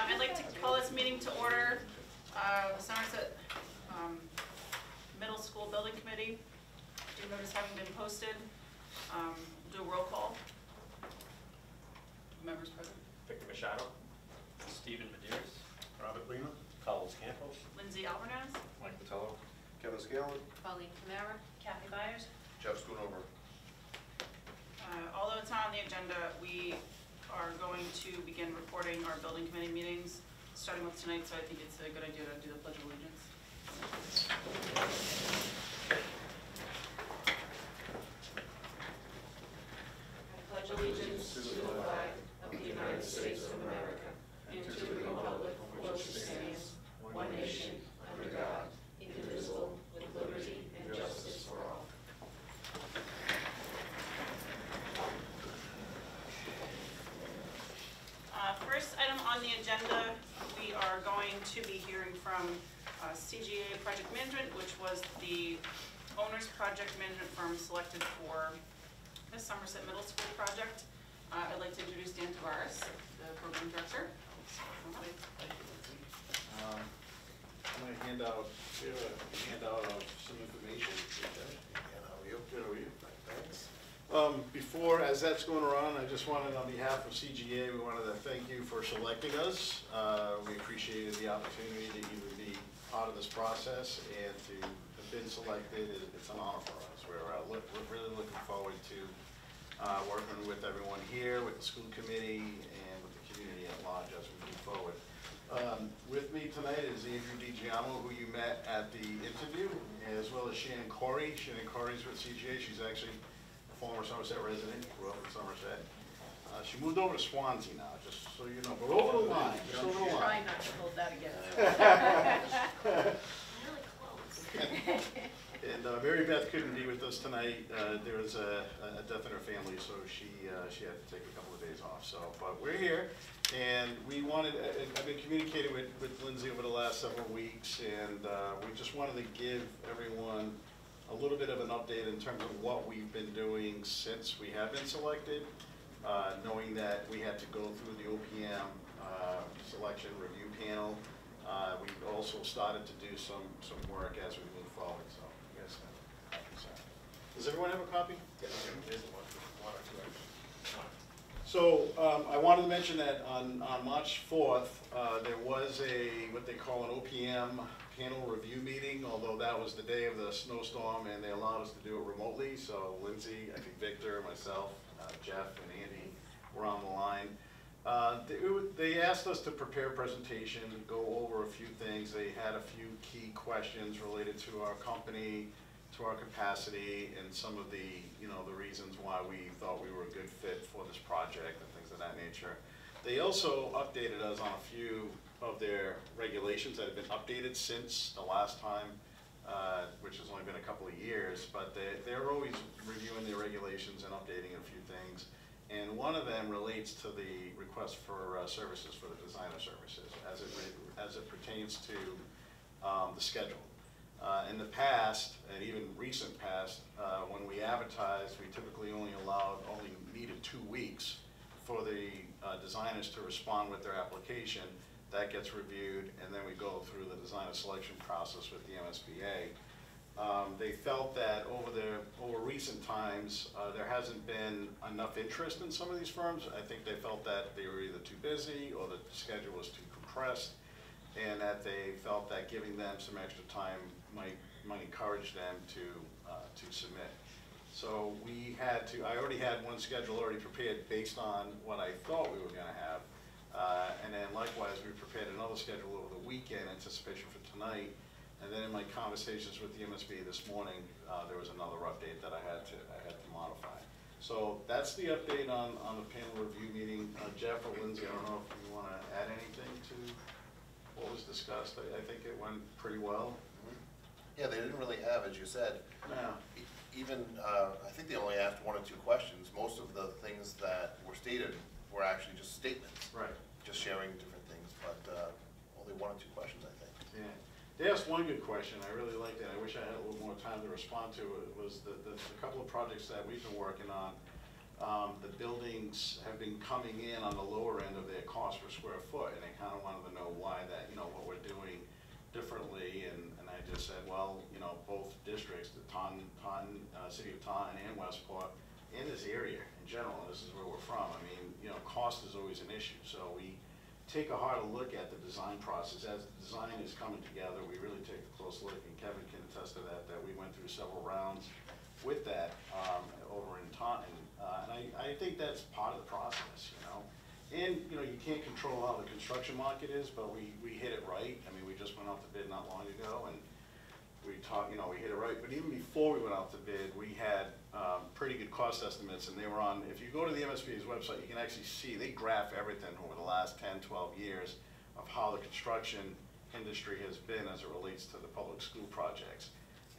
I'd like to call this meeting to order. The Somerset Middle School Building Committee. Due notice having been posted. Do a roll call. Members present. Victor Machado. Stephen Medeiros. Robert Lima. Carlos Campos. Lindsay Alvarez. Mike Patello. Kevin Scanlon. Pauline Camara. Kathy Byers. Jeff Schoonover. Although it's not on the agenda, we are going to begin recording our building committee meetings, starting with tonight, so I think it's a good idea to do the Pledge of Allegiance. I pledge allegiance to the flag of the United States of America and to the republic for which it stands, one nation, under God, indivisible, with liberty and justice for all. First item on the agenda, we are going to be hearing from CGA Project Management, which was the owner's project management firm selected for the Somerset Middle School project. I'd like to introduce Dan Tavares, the program director. I'm going to hand out of some information. How are you? Good, how are you? Thanks. Before, as that's going around, I just wanted, on behalf of CGA, we wanted to thank you for selecting us. We appreciated the opportunity to even be part of this process and to have been selected. It's an honor for us. We're really looking forward to working with everyone here, with the school committee, and with the community at large as we move forward. With me tonight is Andrew DiGiamo, who you met at the interview, as well as Shannon Corey. Shannon Corey's with CGA. She's actually former Somerset resident, grew up in Somerset. She moved over to Swansea now, just so you know. But over the line, just over the line. Try not to hold that against really close. And Mary Beth couldn't be with us tonight. There was a death in her family, so she had to take a couple of days off. So, but we're here, and we wanted. I've been communicating with Lindsay over the last several weeks, and we just wanted to give everyone a little bit of an update in terms of what we've been doing since we have been selected, knowing that we had to go through the OPM selection review panel. We also started to do some work as we move forward. So, you guys have copies. Does everyone have a copy? Yes. There's one or two actually. So I wanted to mention that on March 4th, there was what they call an OPM panel review meeting, although that was the day of the snowstorm and they allowed us to do it remotely. So Lindsay, I think Victor, myself, Jeff, and Andy were on the line. They asked us to prepare a presentation, go over a few things. They had a few key questions related to our company, to our capacity, and some of the reasons why we thought we were a good fit for this project and things of that nature. They also updated us on a few of their regulations that have been updated since the last time, which has only been a couple of years, but they're always reviewing their regulations and updating a few things. And one of them relates to the request for services for the designer services as it pertains to the schedule. In the past, and even recent past, when we advertised, we typically only needed 2 weeks for the designers to respond with their application. That gets reviewed, and then we go through the designer selection process with the MSBA. They felt that over recent times, there hasn't been enough interest in some of these firms. I think they felt that they were either too busy or the schedule was too compressed, and that they felt that giving them some extra time might encourage them to submit. So I already had one schedule already prepared based on what I thought we were going to have. And then likewise, we prepared another schedule over the weekend, anticipation for tonight. And then in my conversations with the MSB this morning, there was another update that I had to modify. So that's the update on the panel review meeting. Jeff or Lindsay, I don't know if you want to add anything to what was discussed. I think it went pretty well. Yeah, they didn't really have, as you said. No. Even, I think they only asked 1 or 2 questions. Most of the things that were stated were actually just statements. Right. Just sharing different things, but only 1 or 2 questions, I think. Yeah. They asked one good question. I really liked it. I wish I had a little more time to respond to it. It was the couple of projects that we've been working on. the buildings have been coming in on the lower end of their cost per square foot, and they kind of wanted to know why that, you know, what we're doing differently, and I just said, well, you know, both districts, the city of Taunton and Westport, in this area in general, this is where we're from, I mean, you know, cost is always an issue, so we take a harder look at the design process. As the design is coming together, we really take a close look, and Kevin can attest to that, that we went through several rounds with that over in Taunton, and I think that's part of the process, you know. And, you know, you can't control how the construction market is, but we hit it right. I mean, we just went out to bid not long ago, and we talked, you know, we hit it right. But even before we went out to bid, we had pretty good cost estimates, and they were on, if you go to the MSBA's website, you can actually see, they graph everything over the last 10, 12 years of how the construction industry has been as it relates to the public school projects.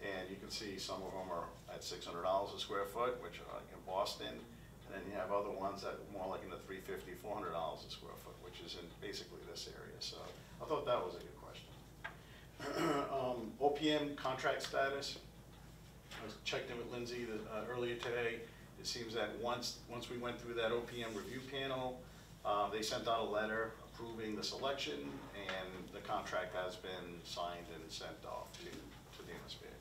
And you can see some of them are at $600 a square foot, which are like in Boston. And then you have other ones that are more like in the $350, $400 a square foot, which is in basically this area. So I thought that was a good question. OPM contract status. I checked in with Lindsay earlier today. It seems that once we went through that OPM review panel, they sent out a letter approving the selection, and the contract has been signed and sent off to the MSBA.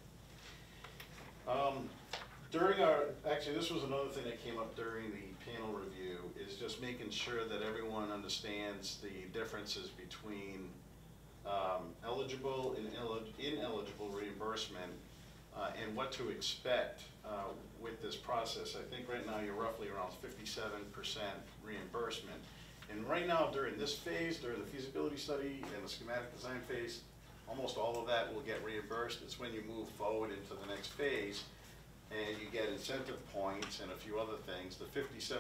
Actually, this was another thing that came up during the panel review, is just making sure that everyone understands the differences between eligible and ineligible reimbursement, and what to expect with this process. I think right now you're roughly around 57% reimbursement. And right now, during this phase, during the feasibility study and the schematic design phase, almost all of that will get reimbursed. It's when you move forward into the next phase and you get incentive points and a few other things, the 57%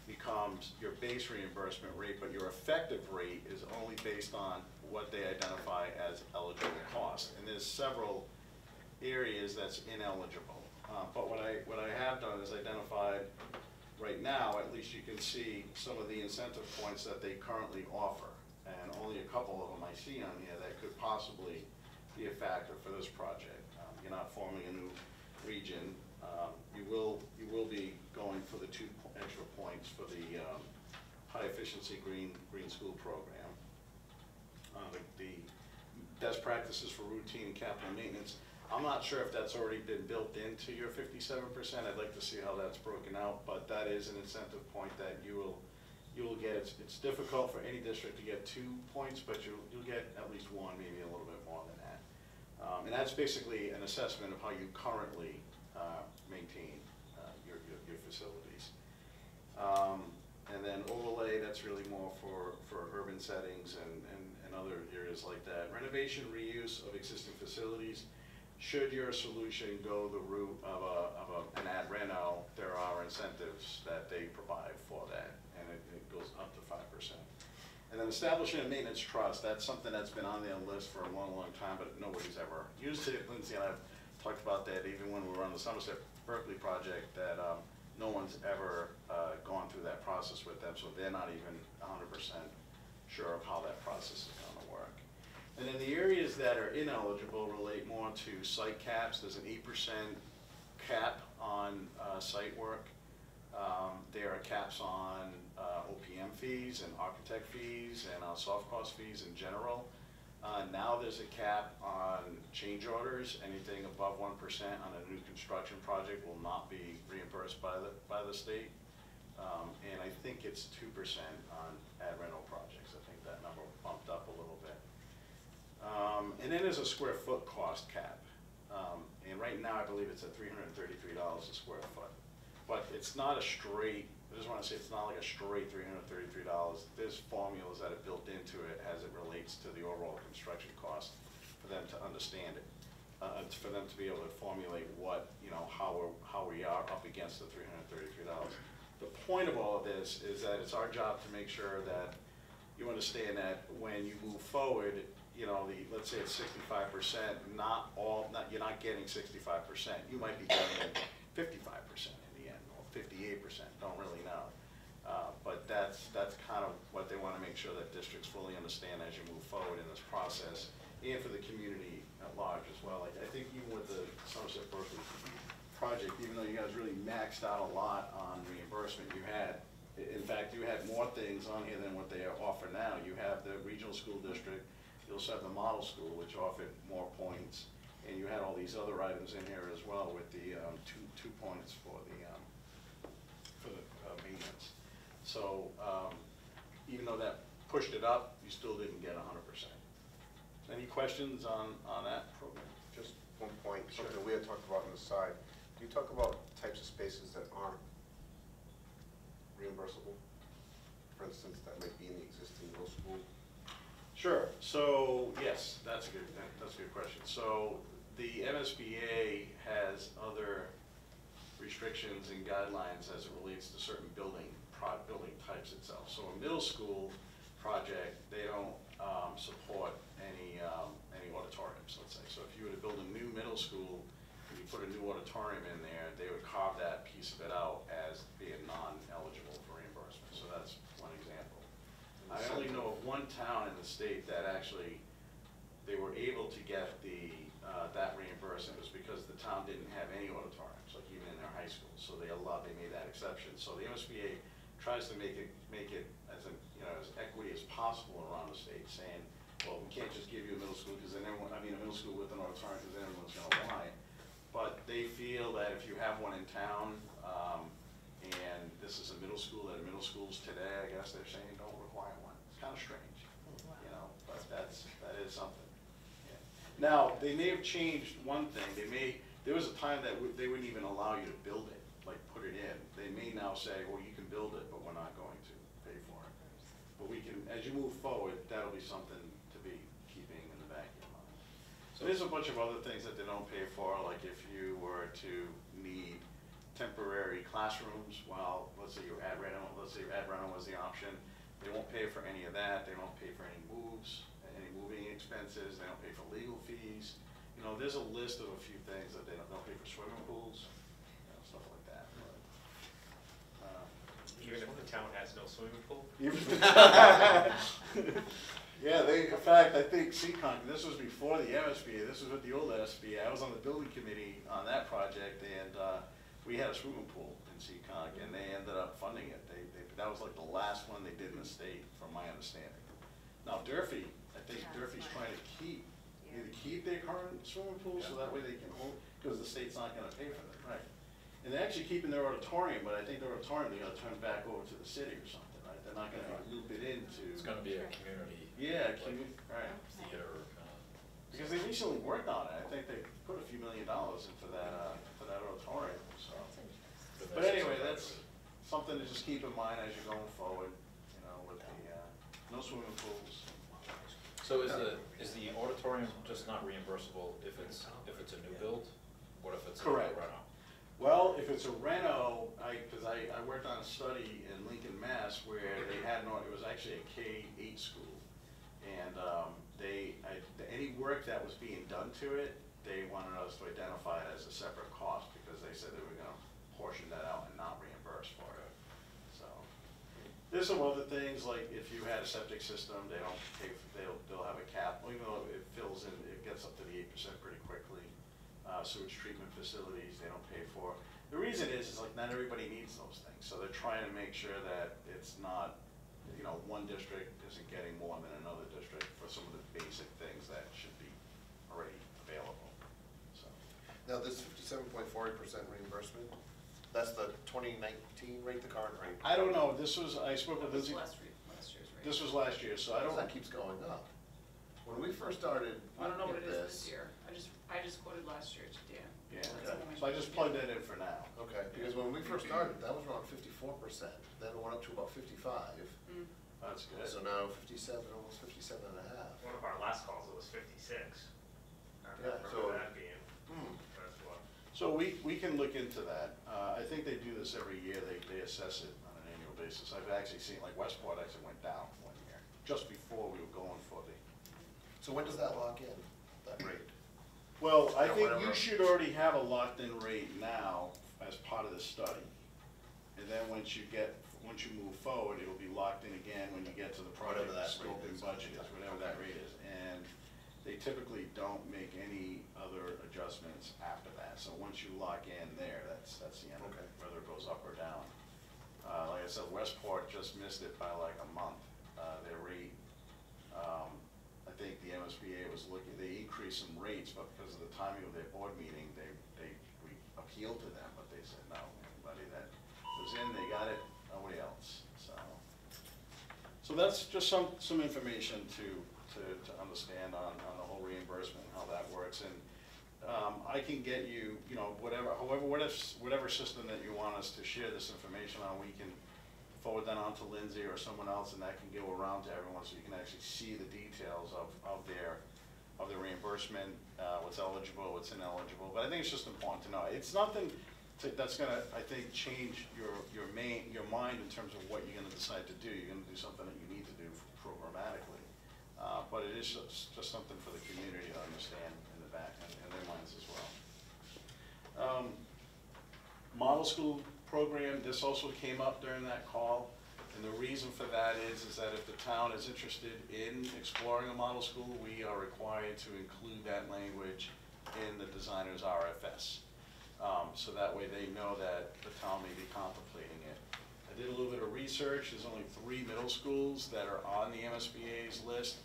becomes your base reimbursement rate, but your effective rate is only based on what they identify as eligible cost. And there's several areas that's ineligible. But what I have done is identified right now, at least you can see some of the incentive points that they currently offer. And only a couple of them I see on here that could possibly be a factor for this project. You're not forming a new region. You will be going for the 2 extra points for the high efficiency green school program. The best practices for routine and capital maintenance. I'm not sure if that's already been built into your 57%. I'd like to see how that's broken out, but that is an incentive point that you will get. It's difficult for any district to get 2 points, but you'll get at least 1, maybe a little bit more than that. And that's basically an assessment of how you currently maintain your facilities. And then overlay, that's really more for urban settings and other areas like that. Renovation, reuse of existing facilities. Should your solution go the route of an ad reno, there are incentives that they provide for that, and it goes up to 5%. And then establishing a maintenance trust, that's something that's been on their list for a long, long time, but nobody's ever used it. Lindsay and I have talked about that even when we were on the Somerset Berkeley project, that no one's ever gone through that process with them, so they're not even 100% sure of how that process is going to work. And then the areas that are ineligible relate more to site caps. There's an 8% cap on site work. There are caps on OPM fees and architect fees and soft cost fees in general. Now there's a cap on change orders. Anything above 1% on a new construction project will not be reimbursed by the state. And I think it's 2% on ad rental projects. I think that number bumped up a little bit. And then there's a square foot cost cap. And right now I believe it's at $333 a square foot. But it's not a straight, I just want to say it's not like a straight $333. There's formulas that are built into it as it relates to the overall construction cost for them to understand it. For them to be able to formulate what, you know, how we are up against the $333. The point of all of this is that it's our job to make sure that you understand that when you move forward, you know, let's say it's 65%, you're not getting 65%. You might be getting 55% in the end, or 58%, don't really know. But that's kind of what they want to make sure that districts fully understand as you move forward in this process, and for the community at large as well. I think even with the Somerset Berkeley project, even though you guys really maxed out a lot on reimbursement, you had, in fact, you had more things on here than what they offer now. You have the regional school district, you also have the model school, which offered more points, and you had all these other items in here as well with the two points for the maintenance. So even though that pushed it up, you still didn't get 100%. Any questions on that program? Just one point, Sure. something we had talked about on the side. Can you talk about types of spaces that aren't reimbursable? For instance, that might be in the existing middle school? Sure. So yes, that's a good question. So the MSBA has other restrictions and guidelines as it relates to certain building types itself. So a middle school project, they don't support any auditoriums, let's say. So if you were to build a new middle school and you put a new auditorium in there, they would carve that piece of it out as being non-eligible for reimbursement. So that's one example. I only know of one town in the state that actually, they were able to get the, that reimbursement was because the town didn't have any auditoriums, like even in their high school. So they made that exception. So the MSBA tries to make it as as equity as possible around the state, saying, well, we can't just give you a middle school because then everyone, a middle school with an auditorium because then everyone's gonna want it. But they feel that if you have one in town, and this is a middle school, that middle schools today, I guess they're saying don't require one. It's kind of strange, but that is something. Yeah. Now, they may have changed one thing. There was a time that they wouldn't even allow you to build it, like put it in. They may now say, well, you can build it, but we're not going to pay for it. But we can, as you move forward, that'll be something to be keeping in the back of your mind. So there's a bunch of other things that they don't pay for, like if you were to need temporary classrooms, well, let's say your ad rental was the option, they won't pay for any of that. They don't pay for any moves, any moving expenses. They don't pay for legal fees. There's a list of a few things that they don't pay for swimming pools, stuff like that. Even if the town has no swimming pool? Yeah, in fact, I think Seccong, this was before the MSBA, this was with the old SBA. I was on the building committee on that project, and we had a swimming pool in Seccong, and they ended up funding it. That was like the last one they did in the state, from my understanding. Now, Durfee, I think Durfee's trying to either keep their current swimming pool, so that way they can hold, because the state's not gonna pay for them, right? And they're actually keeping their auditorium, but I think their auditorium, they're gonna turn back over to the city or something, right? They're not gonna loop it into. It's gonna be a community. Yeah, right. Theater kind of. Because they recently worked on it. I think they put a few $1 million into that auditorium, so. But anyway, that's something to just keep in mind as you're going forward, with the, no swimming pools. So is the auditorium just not reimbursable if it's a new build? What if it's a Correct. reno? Well, if it's a reno, because I worked on a study in Lincoln, Mass, where they had it was actually a K-8 school. And any work that was being done to it, they wanted us to identify it as a separate cost because they said they were going to portion that out and not reimburse for it. So there's some other things, like if you had a septic system, they don't pay. They'll have a cap, even though it fills in, it gets up to the 8% pretty quickly. Sewage treatment facilities, they don't pay for. The reason is like not everybody needs those things, so they're trying to make sure that it's not, one district isn't getting more than another district for some of the basic things that should be already available. So. Now, this 57.48% reimbursement, that's the 2019 rate, the current rate? I don't know, I spoke with That was Lindsay. last year's rate. This was last year, so I don't. That keeps going up. When we first started I don't know what looking it at is this year. I just quoted last year to Dan. Yeah, That's the one we- so I just plugged that in for now. Okay, because when we first started, that was around 54%, then it went up to about 55. Mm. That's good. So now 57, almost 57 and a half. One of our last calls, it was 56. I Yeah, remember so- that being, Hmm. that's what. So we can look into that. I think they do this every year, they assess it on an annual basis. I've actually seen, like Westport actually went down one year, just before we were going for the. So when does that lock in, that rate? Well, I Or think whatever. you should already have a locked-in rate now as part of the study. And then once you move forward, it'll be locked in again when you get to the project Whatever that scope rate and is. budget is, whatever that rate is. And they typically don't make any other adjustments after that. So once you lock in there, that's the end of it, Okay. whether it goes up or down. Like I said, Westport just missed it by like a month. Their rate, I think the MSBA was looking, they increased some rates, but because of the timing of their board meeting, we appealed to them, but they said, no, everybody that was in, they got it, nobody else, so. So that's just some information to understand on the whole reimbursement and how that works. And I can get you, whatever system that you want us to share this information on, we can forward that on to Lindsay or someone else, and that can go around to everyone so you can actually see the details of their reimbursement, what's eligible, what's ineligible. But I think it's just important to know. It's nothing that's gonna, I think, change your mind in terms of what you're gonna decide to do. You're gonna do something that you need to do programmatically. But it is just something for the community to understand in the back and their minds as well. Model school program, this also came up during that call. And the reason for that is that if the town is interested in exploring a model school, we are required to include that language in the designer's RFS. So that way they know that the town may be contemplating it. I did a little bit of research. There's only 3 middle schools that are on the MSBA's list.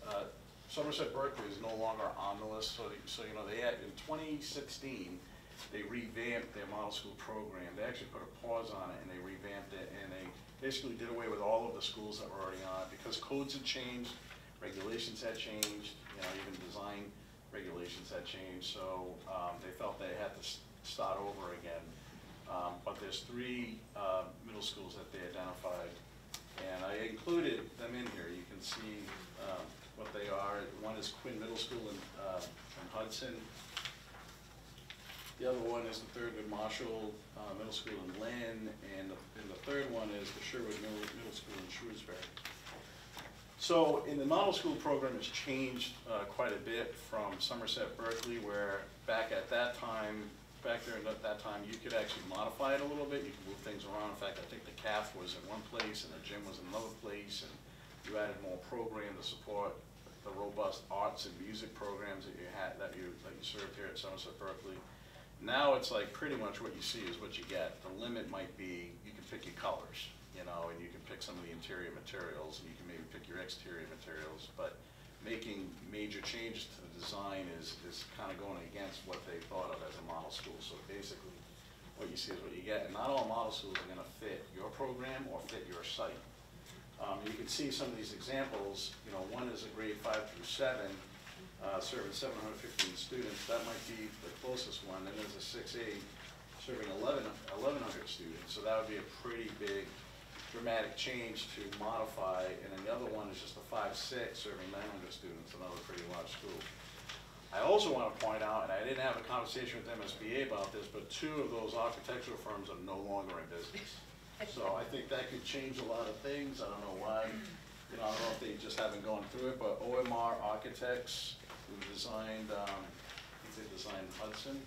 Somerset Berkeley is no longer on the list, so you know, they had, in 2016, they revamped their model school program. They actually put a pause on it and they revamped it, and they basically did away with all of the schools that were already on it because codes had changed, regulations had changed, you know, even design regulations had changed, so they felt they had to start over again. But there's 3 middle schools that they identified, and I included them in here. You can see what they are. One is Quinn Middle School in Hudson. The other one is the Thurgood Marshall Middle School in Lynn, and the third one is the Sherwood Middle School in Shrewsbury. So in the model school program, it's changed quite a bit from Somerset Berkeley, where back during that time, you could actually modify it a little bit. You could move things around. In fact, I think the CAF was in one place and the gym was in another place, and you added more program to support the robust arts and music programs that you had, that you served here at Somerset Berkeley. Now it's like pretty much what you see is what you get. The limit might be you can pick your colors, you know, and you can pick some of the interior materials, and you can maybe pick your exterior materials, but making major changes to the design is kind of going against what they thought of as a model school. So basically, what you see is what you get, and not all model schools are going to fit your program or fit your site. You can see some of these examples. You know, one is a grade 5 through 7, serving 715 students. That might be the closest one. Then there's a 6A serving 1,100 students. So that would be a pretty big, dramatic change to modify. And then the other one is just a 5-6 serving 900 students, another pretty large school. I also want to point out, and I didn't have a conversation with MSBA about this, but 2 of those architectural firms are no longer in business. So I think that could change a lot of things. I don't know why. You know, I don't know if they just haven't gone through it, but OMR Architects, who designed, I think they designed Hudson.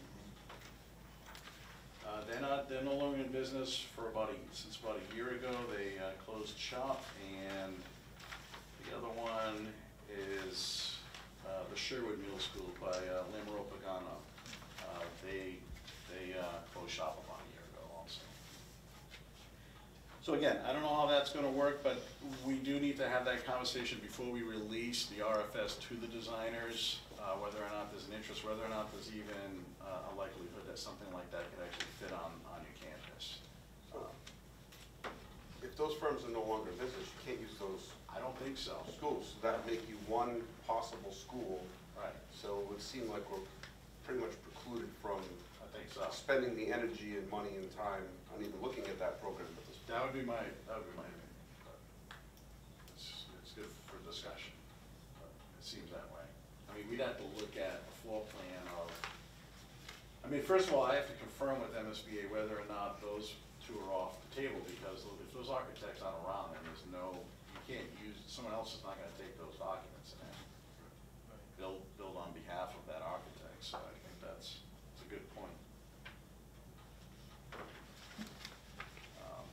They're no longer in business since about a year ago. They closed shop, and the other one is the Sherwood Middle School by Lamero Pagano. They closed shop about a year ago also. So again, I don't know how that's going to work, but we do need to have that conversation before we release the RFS to the designers, whether or not there's an interest, whether or not there's even a likelihood that something like that could actually fit on your campus. If those firms are no longer in business, you can't use those I don't think so. schools. So that'd make you one possible school. Right, So it would seem like we're pretty much precluded from I think so. spending the energy and money and time on even looking at that program at this point. That would be my opinion. But it's good for discussion. But it seems that way. I mean, we'd have to look at a floor plan of, I mean, first of all, I have to confirm with MSBA whether or not those 2 are off the table, because if those architects aren't around, then there's no, you can't use, someone else is not gonna take those documents and build on behalf of that architect, so I think that's a good point.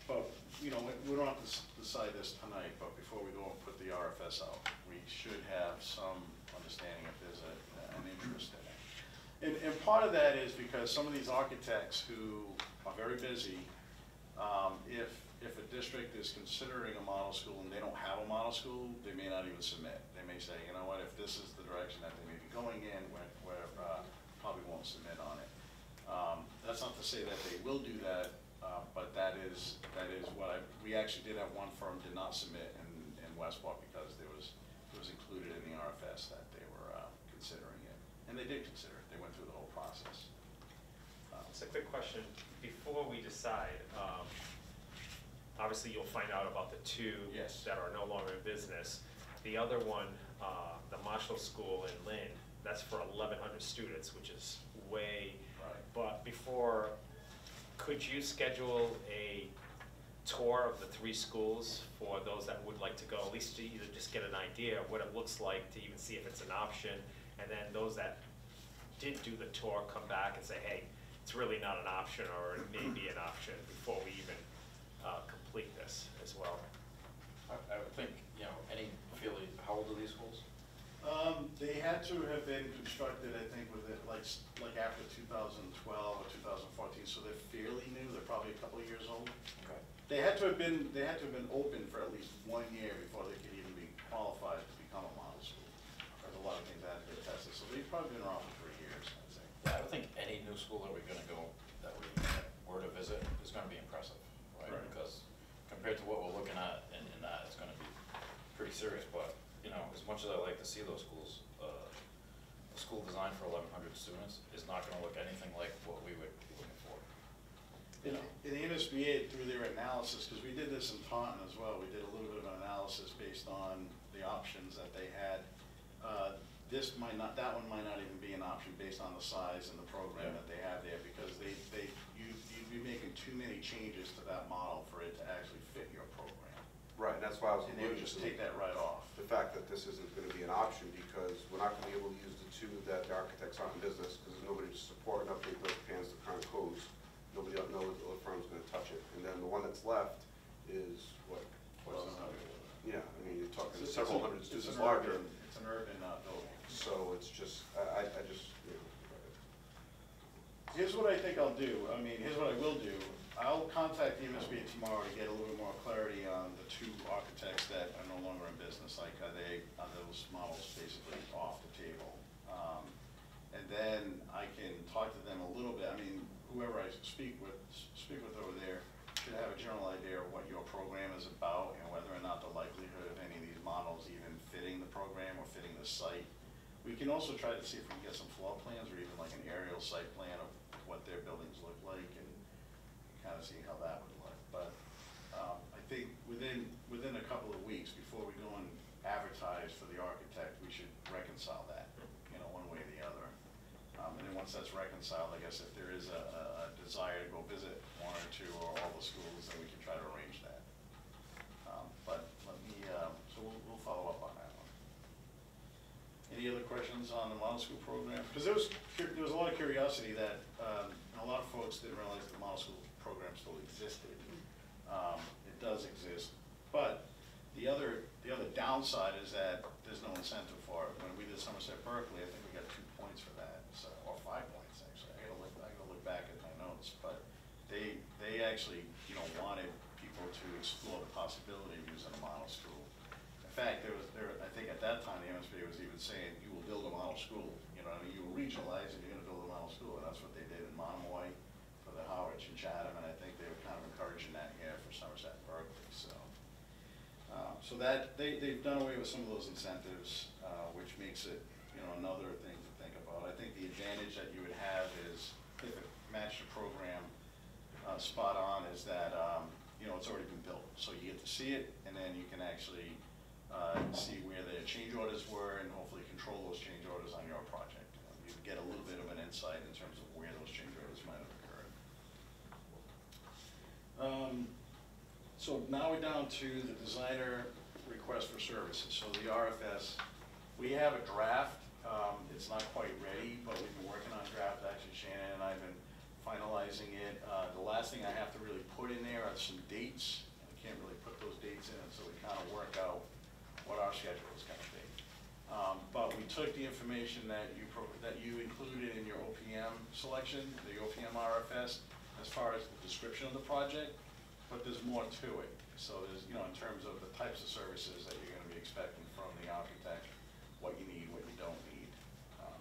But, you know, we don't have to decide this tonight, but before we go and put the RFS out, we should have some understanding if there's a part of that is because some of these architects who are very busy, if a district is considering a model school and they don't have a model school, they may not even submit. They may say, you know what, if this is the direction that they may be going in, we're probably won't submit on it. That's not to say that they will do that, but that is what we actually did have one firm did not submit in Westport because it was included in the RFS that they were considering it. And they did consider it. They went through the whole process. Just a quick question, before we decide, obviously you'll find out about the two Yes. that are no longer in business. The other one, the Marshall School in Lynn, that's for 1,100 students, which is way. Right. But before, could you schedule a tour of the 3 schools for those that would like to go, at least to either just get an idea of what it looks like, to even see if it's an option, and then those that did do the tour come back and say, hey, it's really not an option, or it may be an option before we even complete this as well? I would think, you know, any fairly, how old are these schools? They had to have been constructed, I think, with it like after 2012 or 2014, so they're fairly new. They're probably a couple of years old. Okay. They had to have been open for at least 1 year before they could even be qualified to become a model school. There's a lot of things that had to get tested, so they've probably been around for 3 years, I'd say. Yeah, I would think any new school that we're gonna go, that we were to visit, is gonna be impressive, right? Right. Because compared to what we're looking at in that, it's gonna be pretty serious, but, you know, as much as I like to see those schools, a school designed for 1,100 students is not gonna look anything like what we would be looking for. You know? In the NSBA, through their analysis, because we did this in Taunton as well, we did a little bit of an analysis based on the options that they had. That one might not even be an option based on the size and the program that they have there, because you'd be making too many changes to that model for it to actually fit your program. Right, and that's why I was And they would alluding just to take that right off. the fact that this isn't gonna be an option, because we're not gonna be able to use the 2 that the architects aren't in business, because there's nobody to support and update those plans to current codes. Nobody else knows the firm's gonna touch it, and then the one that's left is what? Yeah, I mean, you're talking several hundred students larger. It's an urban building. So it's just, I just, you know. Here's what I think I'll do. I mean, here's what I will do. I'll contact the MSBA tomorrow to get a little bit more clarity on the 2 architects that are no longer in business. Like, are those models basically off the table? And then I can talk to them a little bit. I mean, whoever I speak with over there should have a general idea of what your program is about and whether or not the likelihood of any of these models even fitting the program or fitting the site. We can also try to see if we can get some floor plans or even like an aerial site plan of what their buildings look like and kind of see how that would look. But I think within a couple of weeks, before we go and advertise for the architect, we should reconcile that, you know, one way or the other. And then once that's reconciled, I guess if there is a desire to go visit 1 or 2 or all the schools, then we can try to arrange that. But let me, so we'll follow up on that one. Any other questions on the model school program? Because there was a lot of curiosity that a lot of folks didn't realize the model school program still existed. It does exist, but the other downside is that there's no incentive for it. When we did Somerset Berkeley, I think we got 2 points for that, so, or 5 points actually. I gotta look back at my notes, but they actually, you know, wanted people to explore the possibility of using a model school. In fact, I think at that time the MSBA was even saying, you will build a model school. You know, I mean, you will regionalize and you're gonna build a model school, and that's what they did in Monomoy for the Howard's and Chatham, and I think they were kind of encouraging that here for Somerset and Berkeley. So that they've done away with some of those incentives, which makes it, you know, another thing to think about. I think the advantage that you would have is if it matched the program spot on is that you know, it's already been built, so you get to see it, and then you can actually see where the change orders were and hopefully control those change orders on your project. You get a little bit of an insight in terms of where those change orders might have occurred. So now we're down to the designer request for services. So the RFS, we have a draft. It's not quite ready, but we've been working on a draft. Actually, Shannon and I have been finalizing it. The last thing I have to really put in there are some dates. I can't really put those dates in until we kind of work out what our schedule is going to be. But we took the information that you included in your OPM selection, the OPM RFS, as far as the description of the project, but there's more to it. So there's, you know, in terms of the types of services that you're gonna be expecting from the architect, what you need, what you don't need.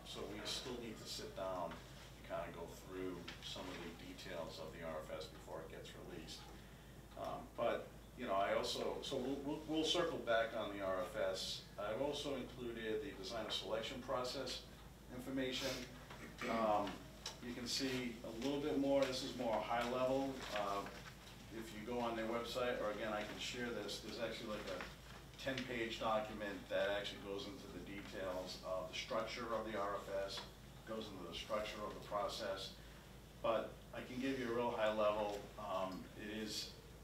So we still need to sit down and kind of go through some of the details of the RFS before it gets released. But, you know, I also, so we'll circle back on the RFS. I've also included the designer selection process information. You can see a little bit more, this is more high level. If you go on their website, or again, I can share this, there's actually like a 10-page document that actually goes into the details of the structure of the RFS, goes into the structure of the process. But I can give you a real high level.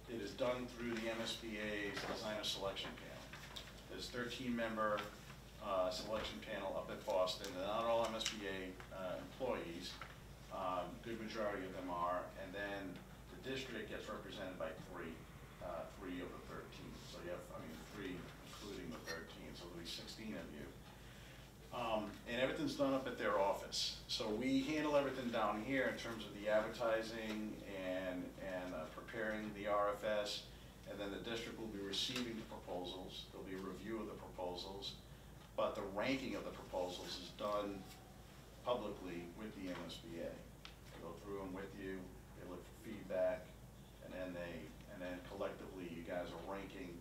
It is done through the MSBA's designer selection panel. There's 13-member selection panel up at Boston. They're not all MSBA employees. Good majority of them are. And then the district gets represented by three of the 13. So you have, I mean, 3 including the 13, so there'll be 16 of you. And everything's done up at their office. So we handle everything down here in terms of the advertising and preparing the RFS, and then the district will be receiving the proposals. There'll be a review of the proposals, but the ranking of the proposals is done publicly with the MSBA. They go through them with you, they look for feedback, and then collectively you guys are ranking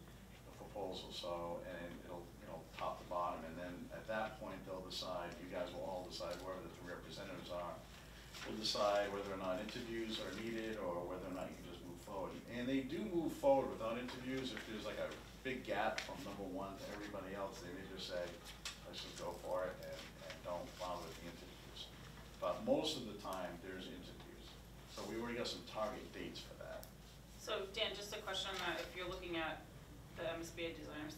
the proposal. So, and it'll, you know, top to bottom, and then at that point they'll decide, you guys will all decide, whoever the 3 representatives are, will decide whether or not interviews are needed or whether or not you can just move forward. And they do move forward without interviews. If there's like a big gap from number 1 to everybody else, they may just say, let's just go for it and don't bother with the interviews. But most of the time, there's interviews. So we already got some target dates for that. So Dan, just a question on that, if you're looking at the MSBA designer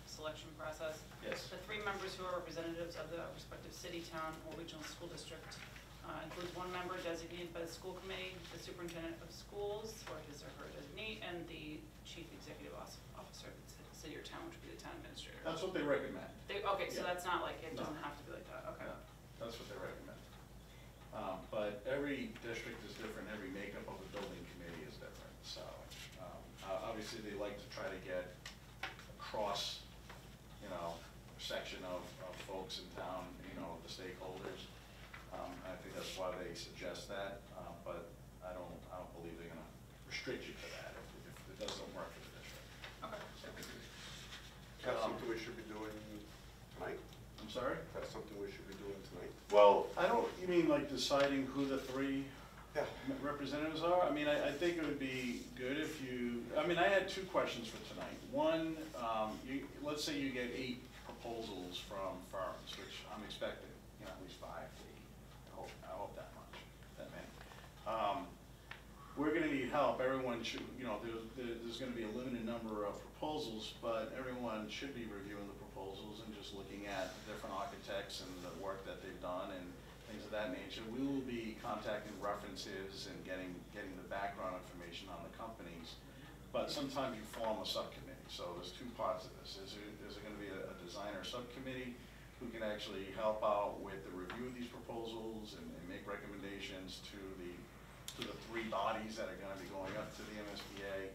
selection process. Yes. The 3 members who are representatives of the respective city, town, or regional school district includes 1 member designated by the school committee, the superintendent of schools, or his or her designee, and the chief executive officer of the city or town, which would be the town administrator. That's what they recommend. Okay, so Yeah. that's not like, it No. doesn't have to be like that, okay. Yeah, that's what they recommend. But every district is different, every makeup of the building committee is different. So obviously they like to try to get across, you know, section of folks in town, you know, the stakeholders. I think that's why they suggest that, but I don't believe they're gonna restrict you to that if it doesn't work for the district. Okay. That's something we should be doing tonight? I'm sorry? That's something we should be doing tonight? Well, you mean like deciding who the 3 Yeah. representatives are? I mean, I think it would be good if you, I mean, I had 2 questions for tonight. One, let's say you get 8 proposals from firms, which I'm expecting, you know, at least 5 to 8. I hope that much, that many. We're gonna need help. Everyone should, you know, there's gonna be a limited number of proposals, but everyone should be reviewing the proposals and just looking at different architects and the work that they've done and things of that nature. We will be contacting references and getting the background information on the companies, but sometimes you form a subcommittee. So there's 2 parts of this. There's gonna be a designer subcommittee who can actually help out with the review of these proposals and make recommendations to the 3 bodies that are gonna be going up to the MSBA.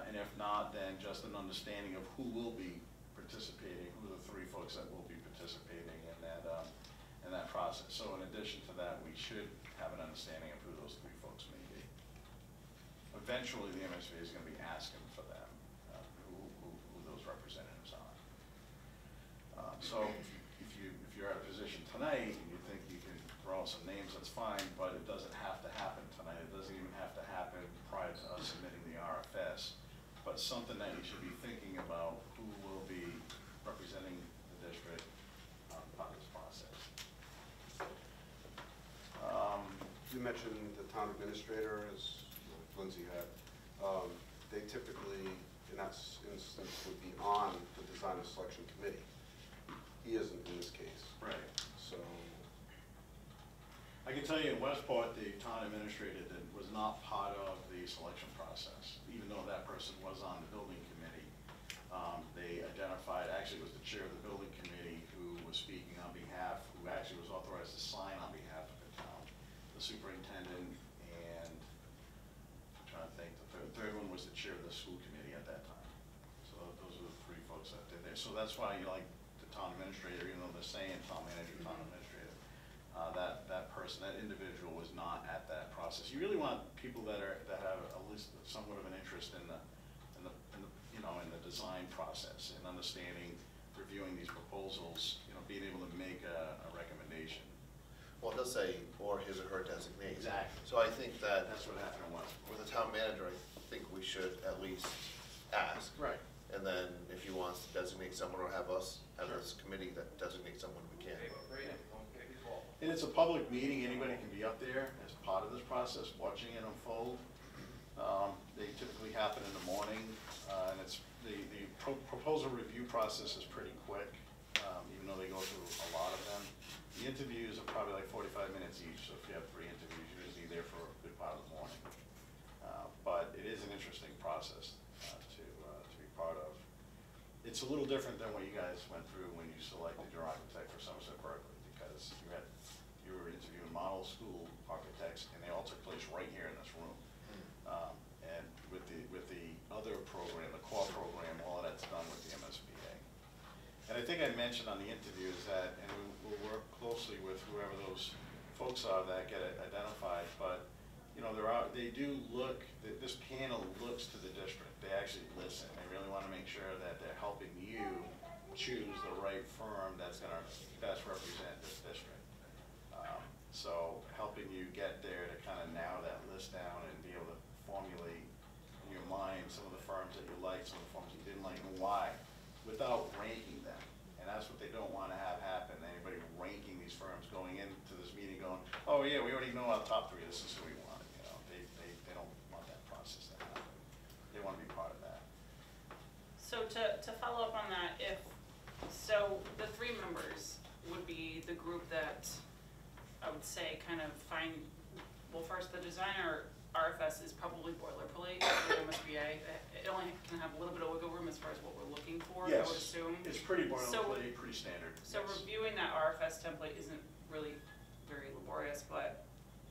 And if not, then just an understanding of who will be participating, who are the 3 folks that will be participating in that process. So in addition to that, we should have an understanding of who those 3 folks may be. Eventually, the MSBA is gonna be asking for them, who those representatives are. So if you're at a position tonight and you think you can throw out some names, that's fine, but it doesn't have to happen tonight. It doesn't even have to happen prior to us submitting the RFS. But something that you should be thinking about, who will be representing the district part of this process. You mentioned the town administrator, as Lindsay had. They typically, in that instance, would be on the designer selection committee. He isn't in this case. Right. So, I can tell you in Westport, the town administrator was not part of the selection process, even though that person was on the building committee. They identified, actually it was the chair of the building committee who was speaking on behalf, who actually was authorized to sign on behalf of the town. folks that did there. So that's why you like the town administrator, even though they're saying town manager, town administrator. That person, that individual was not at that process. You really want people that have at least somewhat of an interest in the design process and understanding, reviewing these proposals, being able to make a recommendation. Well, it does say, or his or her designee. Exactly. So I think that That's what happened was. with the town manager, I think we should at least ask. Right. And then if he wants to designate someone or have us, have Sure. this committee that designates someone, we can. And it's a public meeting, anybody can be up there as part of this process, watching it unfold. They typically happen in the morning, and it's, the proposal review process is pretty quick, even though they go through a lot of them. The interviews are probably like 45 minutes each, so if you have 3 interviews, you're usually there for a good part of the morning. But it is an interesting process to be part of. It's a little different than what you guys went through when you selected your architect for Somerset Berkeley, because you were interviewing model school architects, and they all took place right here in this room. And with the other program, the core program, all of that's done with the MSBA. And I think I mentioned on the interview is that, and we'll work closely with whoever those folks are that get identified, but they do look, this panel looks to the district. They actually listen. They really want to make sure that they're helping you choose the right firm that's going to best represent this district. So helping you get there to kind of narrow that list down and be able to formulate in your mind some of the firms that you like, some of the firms you didn't like, and why, without ranking them. And that's what they don't want to have happen. Anybody ranking these firms going into this meeting going, oh yeah, we already know our top 3, this is who we want. They don't want that process to happen. They want to be part of that. So to follow up on that, so the 3 members would be the group that I would say kind of well, first, the designer RFS is probably boilerplate for MSBA. It only can have a little bit of wiggle room as far as what we're looking for, I would assume. It's pretty boilerplate, pretty standard. So yes. reviewing that RFS template isn't really very laborious, but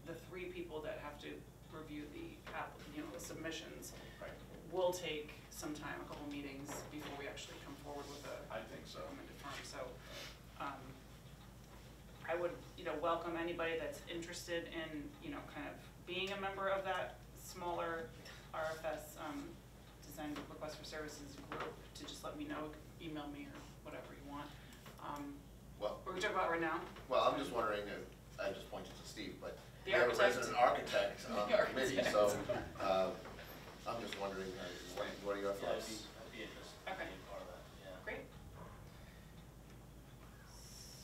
the 3 people that have to review the submissions Right. will take some time, a couple meetings, before we actually come forward with a I think so. recommended firm. So I would welcome anybody that's interested in kind of being a member of that smaller RFS design request for services group to just let me know, email me or whatever you want. Well, We're talking about right now? well, I'm just wondering, I just pointed to Steve, but The we have a architect. resident architect on The the committee, so architect. I'm just wondering, what are your thoughts? I'd be interested in Okay. being part of that, yeah. Great.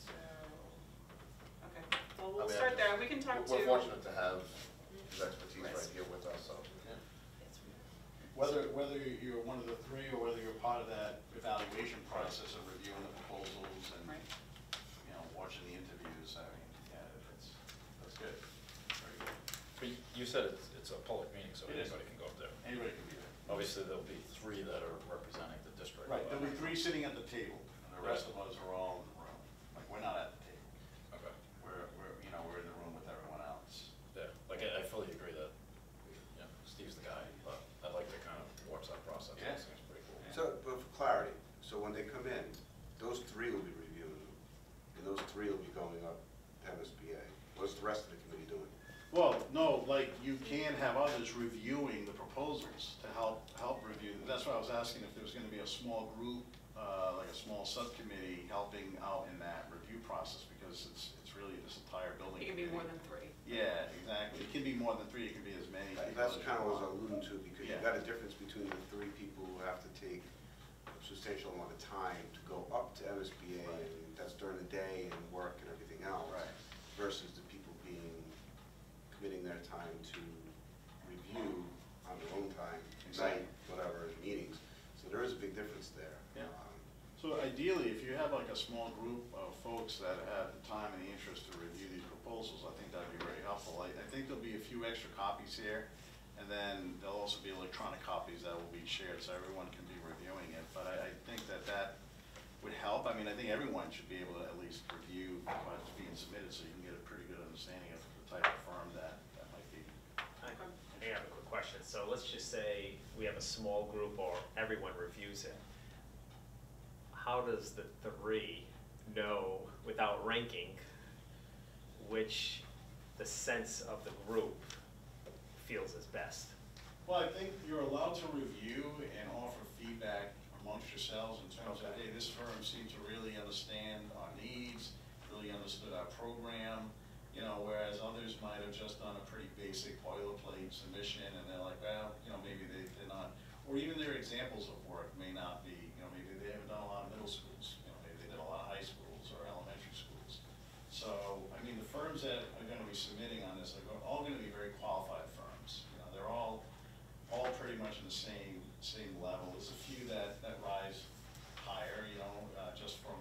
So, okay, well, we'll I mean, start there. We can talk to. We're fortunate to have his expertise right here with us, so. Whether you're one of the 3 or whether you're part of that evaluation process of reviewing the proposals and, Right. watching the interviews, I mean, yeah, that's good. Very good. But you said it's a public meeting, so It is. anybody can go up there. Anybody can be there. Obviously, there'll be 3 that are representing the district. Right, there'll be 3 sitting at the table, and the rest of us are all in the room. Like, we're not at the table. Okay. We're in the room with everyone else. Yeah, like I fully agree that, Steve's the guy, but I'd like to kind of watch that process. Yeah. It seems pretty cool. So, but for clarity, so when they come in, those 3 will be reviewing them, and those 3 will be going up to MSBA. What's the rest of the committee doing? Well, no, like, you can have others reviewing the proposals to help review. That's why I was asking if there was gonna be a small group, like a small subcommittee helping out in that review process, because it's really this entire building. It can be more committee. than 3. Yeah, exactly. It can be more than 3, it can be as many. people That's as you kind of what I want. was alluding to, because Yeah. you've got a difference between the 3 people who have to take a substantial amount of time to go up to MSBA, Right. and that's during the day and work and everything else. Right. Versus the people committing their time to review on their own time, Exactly. night, whatever, meetings. So there is a big difference there. Yeah. So ideally, if you have like a small group of folks that have the time and the interest to review these proposals, I think that'd be very helpful. I think there'll be a few extra copies here, and then there'll also be electronic copies that will be shared, so everyone can be reviewing it. But I think that would help. I mean, I think everyone should be able to at least review what's being submitted, so you can get a pretty good understanding of the type of firm that might be. I have a quick question. So let's just say we have a small group or everyone reviews it. how does the three know, without ranking, which the sense of the group feels is best? Well, I think you're allowed to review and offer feedback amongst yourselves in terms of, Okay. hey, this firm seemed to really understand our needs, really understood our program, you know, whereas others might have just done a pretty basic boilerplate submission, and they're like, well, you know, maybe they're not, or even their examples of work may not be, you know, maybe they haven't done a lot of middle schools, you know, maybe they did a lot of high schools or elementary schools. So, I mean, the firms that are gonna be submitting on this are all gonna be very qualified firms. You know, they're all pretty much in the same level. There's a few that rise higher, you know, just from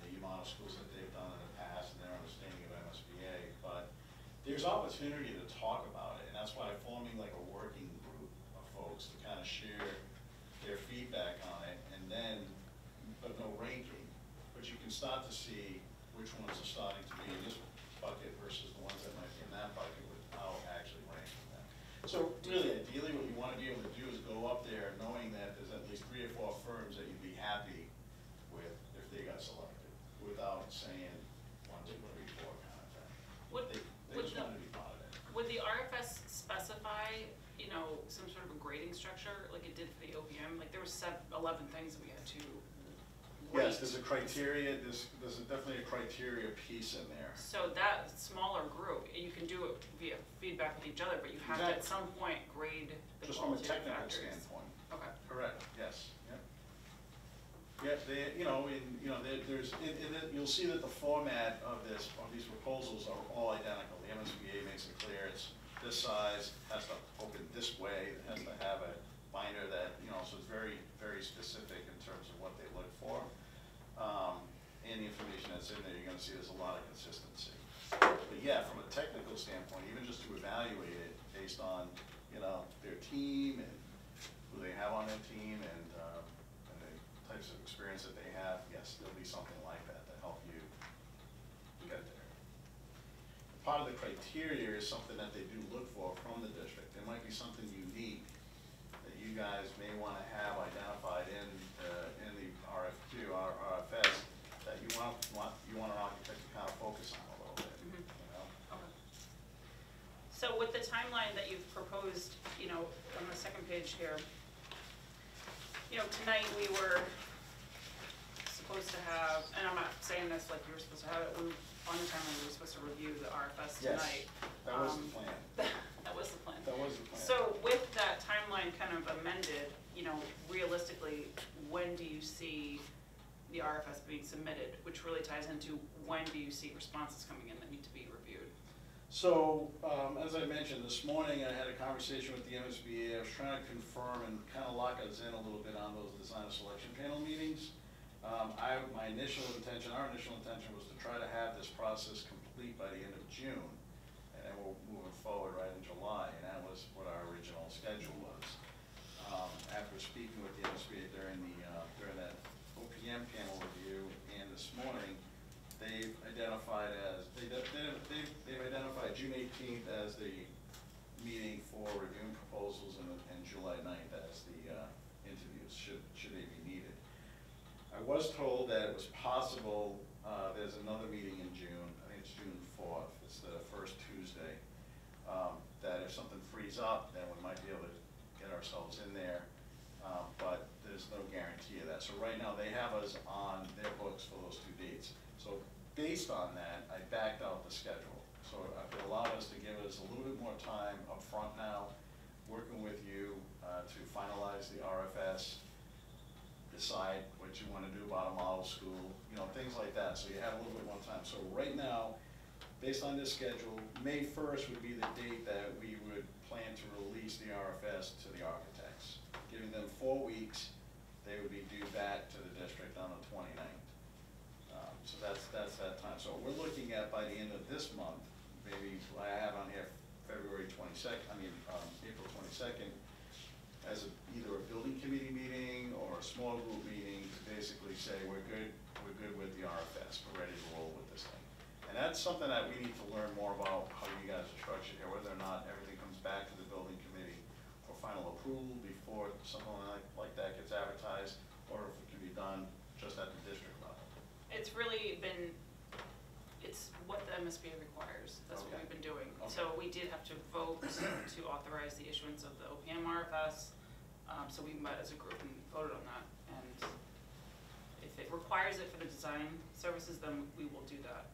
the amount of schools that they've done in the past and their understanding of MSBA. But there's opportunity to talk about it, and that's why forming like a working group of folks to kind of share their feedback on it, and then, but no ranking. But you can start to see which ones are starting to be in this bucket versus the ones that might be in that bucket without actually ranking them. So really, ideally, what you want to be able to do is go up there knowing that there's at least 3 or 4 firms that you'd be happy with if they got selected, without saying 1, 2, 3, 4 kind of thing. They just want to be part of it. Would the RFS specify, you know, some sort of a grading structure like it did for the OPM? Like there were 11 things that we had to rate. Yes, there's a criteria, there's definitely a criteria piece in there. So that smaller group, you can do it via feedback with each other, but you have to at Exactly. some point grade the Just from a qualitative technical factors. standpoint. Okay. Correct, yes, yep. Yeah, they, you know, there's, you'll see that the format of these proposals are all identical. The MSBA makes it clear it's this size, has to open this way, it has to have a binder that, you know, so it's very, very specific in terms of what they look for. And the information that's in there, you're gonna see there's a lot of consistency. But yeah, from a technical standpoint, even just to evaluate it based on, you know, their team and who they have on their team and the types of experience that they have, yes, there'll be something like that to help you get there. Part of the criteria is something that they do look for from the district. There might be something unique that you guys may wanna have identified in the RFQ, RFS, that you want an architect to kind of focus on a little bit, you know? Okay. So with the timeline that you've proposed, you know, on the second page here, you know, tonight we were supposed to have, and I'm not saying this like you were supposed to have it, on the timeline we were supposed to review the RFS Yes, tonight. that was the plan. That was the plan. That was the plan. So with that timeline kind of amended, you know, realistically, when do you see the RFS being submitted, which really ties into when do you see responses coming in that need to be reviewed? So, as I mentioned, this morning I had a conversation with the MSBA. I was trying to confirm and kind of lock us in a little bit on those designer selection panel meetings. Our initial intention was to try to have this process complete by the end of June, and then we're moving forward right in July, and that was what our original schedule was. After speaking with the MSBA during that OPM panel review, and this morning, they've identified June 18th as the meeting for reviewing proposals and July 9th as the interviews, should they be needed. I was told that it was possible, there's another meeting in June, I think it's June 4th, it's the first Tuesday, that if something frees up, then we might be able to get ourselves in there, but there's no guarantee of that. So right now, they have us on their books for those 2 dates. So based on that, I backed out the schedule. So it allowed us to give us a little bit more time up front now, working with you to finalize the RFS, decide what you want to do about a model school, you know, things like that. So you have a little bit more time. So right now, based on this schedule, May 1st would be the date that we would plan to release the RFS to the architects, giving them 4 weeks. They would be due back to the district on the 29th. So that's that time. So we're looking at by the end of this month, maybe I have on here April 22nd, as either a building committee meeting or a small group meeting to basically say we're good with the RFS, we're ready to roll with this thing. And that's something that we need to learn more about, how you guys are structured here, whether or not everything comes back to the building committee for final approval before something like that gets advertised, or if it can be done just at the district it's really been, it's what the MSBA requires, that's what Okay. we've been doing. Okay. So we did have to vote to authorize the issuance of the OPM RFS, so we met as a group and voted on that. And if it requires it for the design services, then we will do that.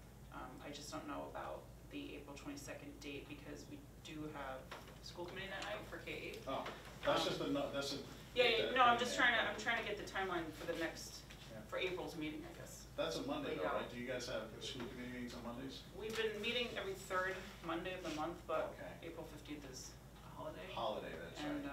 I just don't know about the April 22nd date, because we do have school committee that night for K-8. Oh, that's just a, that's a. Yeah, no, I'm trying to get the timeline for the next, Yeah. for April's meeting, I guess. That's a Monday though, Yeah. right? Do you guys have school committee meetings on Mondays? We've been meeting every third Monday of the month, but Okay. April 15th is a holiday. Holiday, that's right. And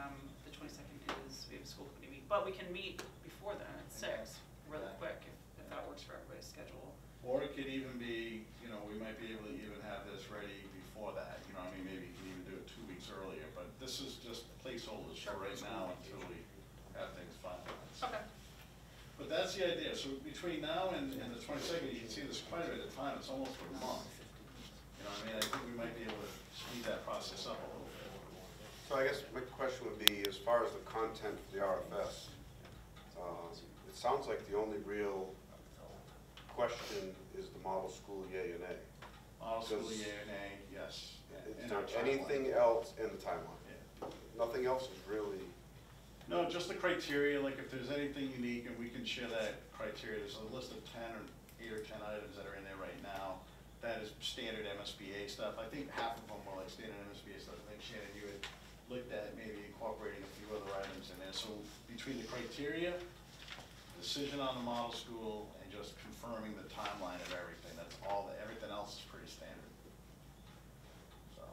the 22nd is, we have a school committee meeting, but we can meet before then at 6, really Yeah. quick, if that works for everybody's schedule. Or it could even be, you know, we might be able to even have this ready before that, you know, I mean, maybe you can even do it 2 weeks earlier, but this is just placeholders Sure. for right now until we have things finalized. Okay. But that's the idea, so between now and the 22nd, you can see there's quite a bit of time, it's almost a month. You know what I mean, I think we might be able to speed that process up a little bit. So I guess my question would be, as far as the content for the RFS, it sounds like the only real question is the model school, yea or nay. Model school, Does- yea or nay, yes. Is In there our timeline. anything else in the timeline? Yeah. Nothing else is really, No, just the criteria, like if there's anything unique, and we can share that criteria, there's a list of 10 or 8 or 10 items that are in there right now. That is standard MSBA stuff. I think half of them were like standard MSBA stuff. I think Shannon, you had looked at maybe incorporating a few other items in there. So between the criteria, decision on the model school, and just confirming the timeline of everything, that's all, everything else is pretty standard. So,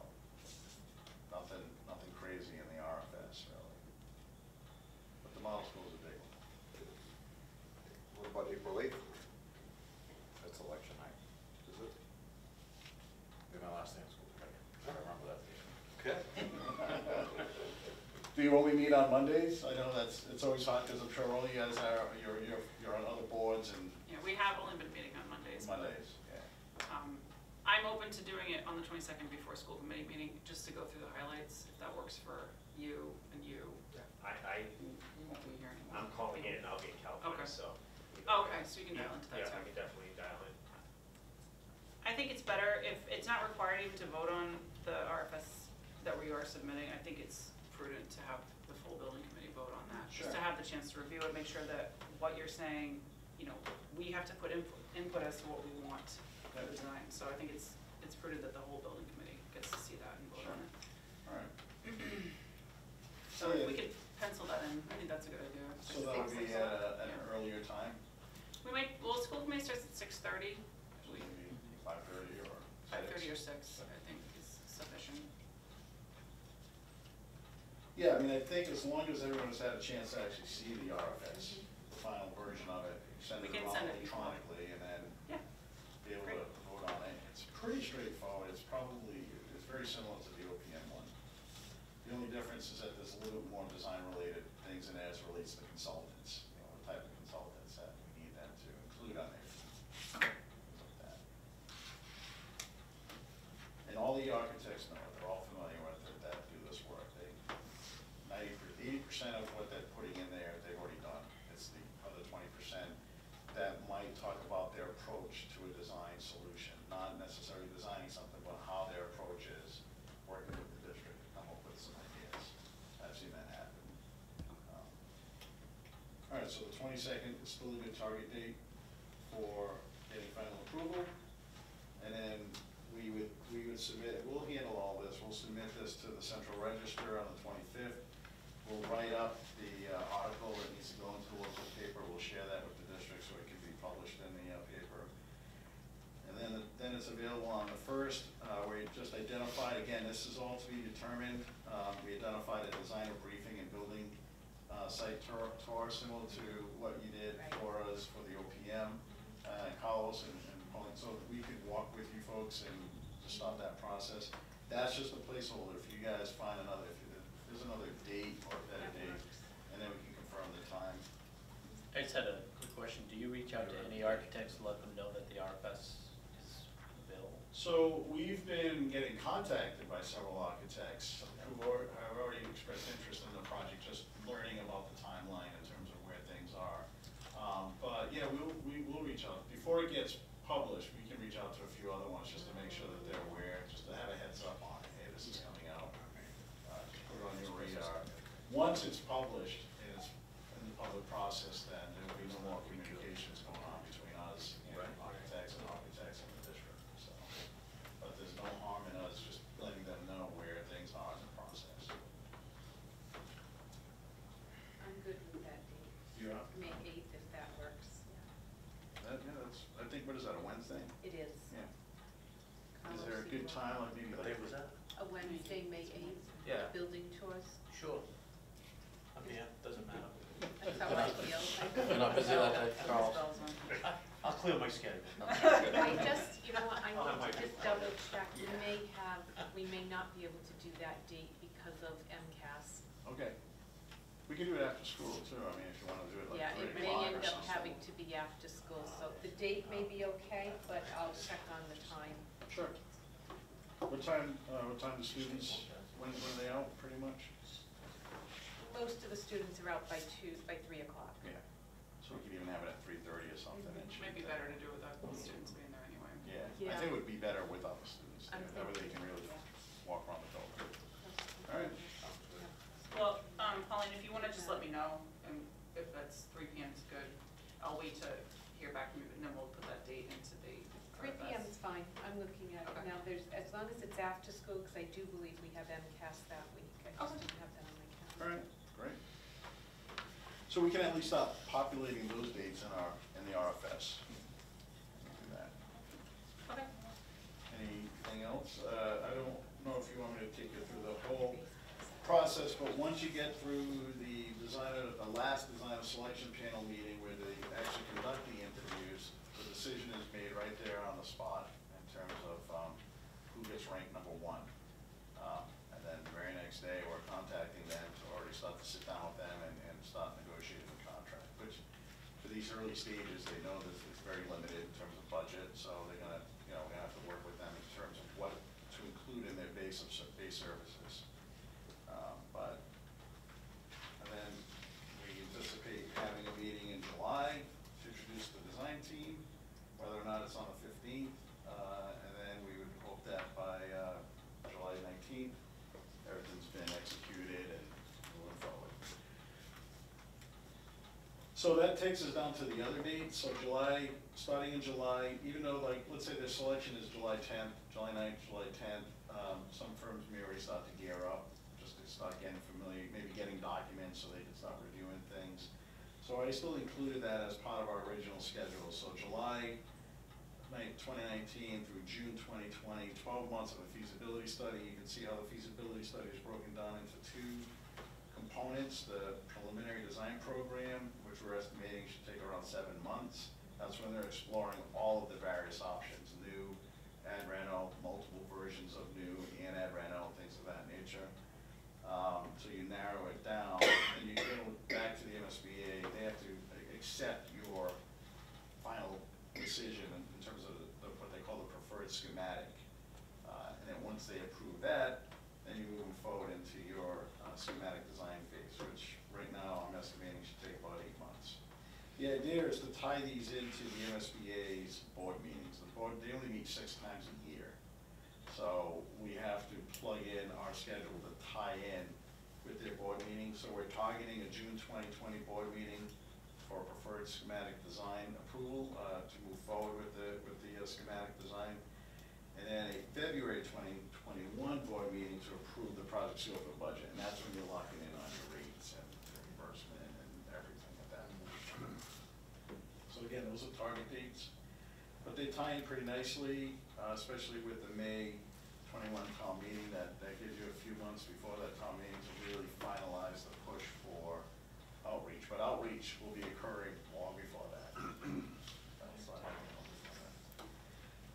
nothing crazy in the RFS, really. But the model school is a big one. what about April 8th? That's election night. Is it? Be my last day in school committee. I remember that date. Okay. Do you only meet on Mondays? I know it's always hot, because I'm sure all you guys are, you're on other boards and Yeah, we have only been meeting on Mondays. but, Mondays, yeah. I'm open to doing it on the 22nd before school committee meeting, just to go through the highlights, if that works for you and you. You won't be here anymore. I'm calling in, I'll be in California, Okay. so. Oh, okay, so you can dial into that Yeah, too. I can definitely dial in. I think it's better if it's not required even to vote on the RFS that we are submitting. I think it's prudent to have the full building committee vote on that. Just to Sure. have the chance to review it, make sure that what you're saying, you know, we have to put input as to what we want for the design. So I think it's prudent that the whole building committee gets to see that and vote on it. All right. So if we could pencil that in, I think that's a good idea. So that would be at an Yeah. earlier time? We might, well, school committee starts at 6:30. Maybe 5:30 or 5:30 or 6? 6, I think is sufficient. Yeah, I mean, I think as long as everyone's had a chance to actually see the RFS, the final version of it, send We it can around send it before. electronically, and then Yeah. be able Great. to vote on it. It's pretty straightforward. It's very similar to the OPM one. The only difference is that there's a little bit more design-related things in there as it relates to consultants, you know, what type of consultants that we need them to include on there. Things like that. And all the architects know, they're all familiar with it, that do this work. 80% of what they're putting in there, they've already done. It's the other 20% that might talk about their approach to a design solution, not necessarily designing something, but how their approach is working with the district to come up with some ideas. I've seen that happen. All right, so the 22nd is still a good target date for getting final approval. And then we would submit, we'll handle all this, we'll submit this to the Central Register on the 25th. We'll write up the article that needs to go into the local paper, we'll share that with the district so it can be published in the paper. And then it's available on the 1st, we just identified, again, this is all to be determined. We identified a designer briefing and building site tour, similar to what you did for us for the OPM, Carlos and Pauline, so that we could walk with you folks and start that process. That's just a placeholder. If you guys find another, if there's another date or a better date, and then we can confirm the time. I just had a quick question. Do you reach out to any architects to let them know that the RFS is available? So we've been getting contacted by several architects who have already expressed interest in the project, just learning about the timeline in terms of where things are. But yeah, we'll reach out. Before before it gets published, we can reach out to a few other ones just to make sure that they're aware, just to have a heads up on it, hey, this is coming out. Just put it on your radar. Once it's published and it's in the public process, then there will be no more communications going on between us and architects and the district, so. But there's no harm in us just letting them know where things are in the process. I'm good with that date, You're up? May 8th, if that works. Yeah, that's, I think, what is that, a Wednesday? It is. Yeah. Is there a good time, like maybe like? A Wednesday, May 8th? Yeah. Building tours? Sure. I'm here, doesn't matter. That's how I feel. You're not busy that day, Charles? Spells on. I'll clear my schedule. I just, you know what, I I'll have my need to just paper. double check. We may not be able to do that date because of MCAS. Okay. We can do it after school too, I mean, if you wanna do it like Yeah, 3 it may o'clock end or up something. having to be after school, so the date may be okay, but I'll check on the time. Sure. What time do students, when are they out, pretty much? Most of the students are out by 3 o'clock. Yeah. So we could even have it at 3:30 or something. and Which might be better to do without the students being there anyway. Yeah, I Yeah. think it would be better without the students there, I'm that way they can thinking, really yeah. walk around the building. All right. Well, Pauline, if you wanna just let me know, and if that's 3 PM is good, I'll wait to hear back from you, and then we'll put that date into the. 3 PM is fine, I'm looking at it Okay. now, as long as it's after school, because I do believe we have MCAS that week, I just Okay. didn't have that on my All calendar. right, great. So we can at least start populating those dates in the RFS. Do that. Okay. Anything else? I don't know if you want me to take you through the whole process, but once you get through the last designer selection panel meeting where they actually conduct the interviews, the decision is made right there on the spot in terms of who gets ranked number 1. And then the very next day, we're contacting them to already start to sit down with them and start negotiating the contract, which for these early stages, they know that it's very limited in terms of budget, so they're gonna, we're gonna have to work with them in terms of what to include in their base services. And then we anticipate having a meeting in July to introduce the design team, whether or not it's on the 15th, and then we would hope that by July 19th, everything's been executed and moving forward. So that takes us down to the other dates, so starting in July, even though like, let's say their selection is July 10th, July 9th, July 10th, some firms may already start to gear up, just to start getting familiar, maybe getting documents so they can start reviewing things. So I still included that as part of our original schedule, so July 2019 through June 2020, 12 months of a feasibility study. You can see how the feasibility study is broken down into 2 components. The preliminary design program, which we're estimating should take around 7 months. That's when they're exploring all of the various options, new, ad reno, multiple versions of new, and ad reno, things of that nature. So you narrow it down, and you go back to the MSBA, they have to accept your final decision in terms of what they call the preferred schematic. And then once they approve that, then you move forward into your schematic design phase, which right now I'm estimating should take about 8 months. The idea is to tie these into the MSBA's board meetings. The board, they only meet 6 times a year. So we have to plug in our schedule to tie in with their board meetings. So we're targeting a June 2020 board meeting for preferred schematic design approval to move forward with the schematic design. And then a February 2021 board meeting to approve the project scope and budget. And that's when you're locking in on your rates and reimbursement and everything at that point. So again, those are target dates. But they tie in pretty nicely, especially with the May 21 town meeting. That gives you a few months before that town meeting to really finalize the push for outreach. But outreach will be occurring long before that.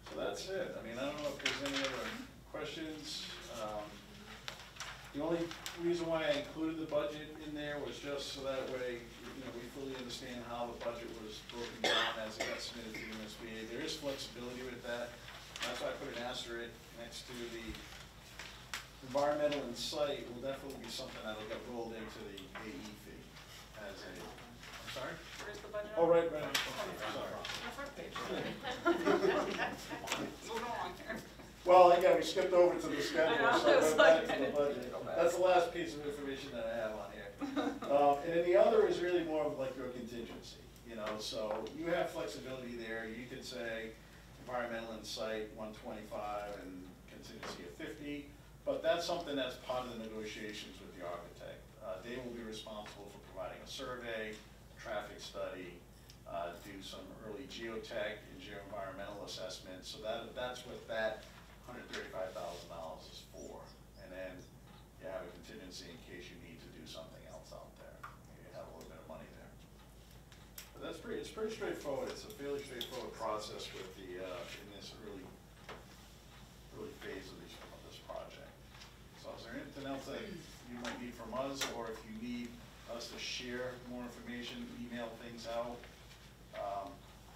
So that's it. I mean, I don't know if there's any other questions. The only reason why I included the budget in there was just so that way, we fully understand how the budget was broken down as it got submitted to the MSBA. There is flexibility with that. That's why I put an asterisk next to the environmental and site will definitely be something that'll get rolled into the AE fee as a, I'm sorry? where's the budget? Oh, right, right, On the front page. Moving along here. Well, again, we skipped over to the schedule, I know, so I it's went back like- to the budget. That's the last piece of information that I have on here. And then the other is really more of like your contingency, you know, so you have flexibility there. You could say environmental and site 125 and contingency of 50, but that's something that's part of the negotiations with the architect. They will be responsible for providing a survey, traffic study, do some early geotech and geoenvironmental assessment. So that's what that $135,000 is for. And then you have a contingency in case you need to do something else out there. You have a little bit of money there. But it's pretty straightforward. It's a fairly straightforward process with the, in this early phase of this project. So is there anything else that you might need from us, or if you need us to share more information, email things out?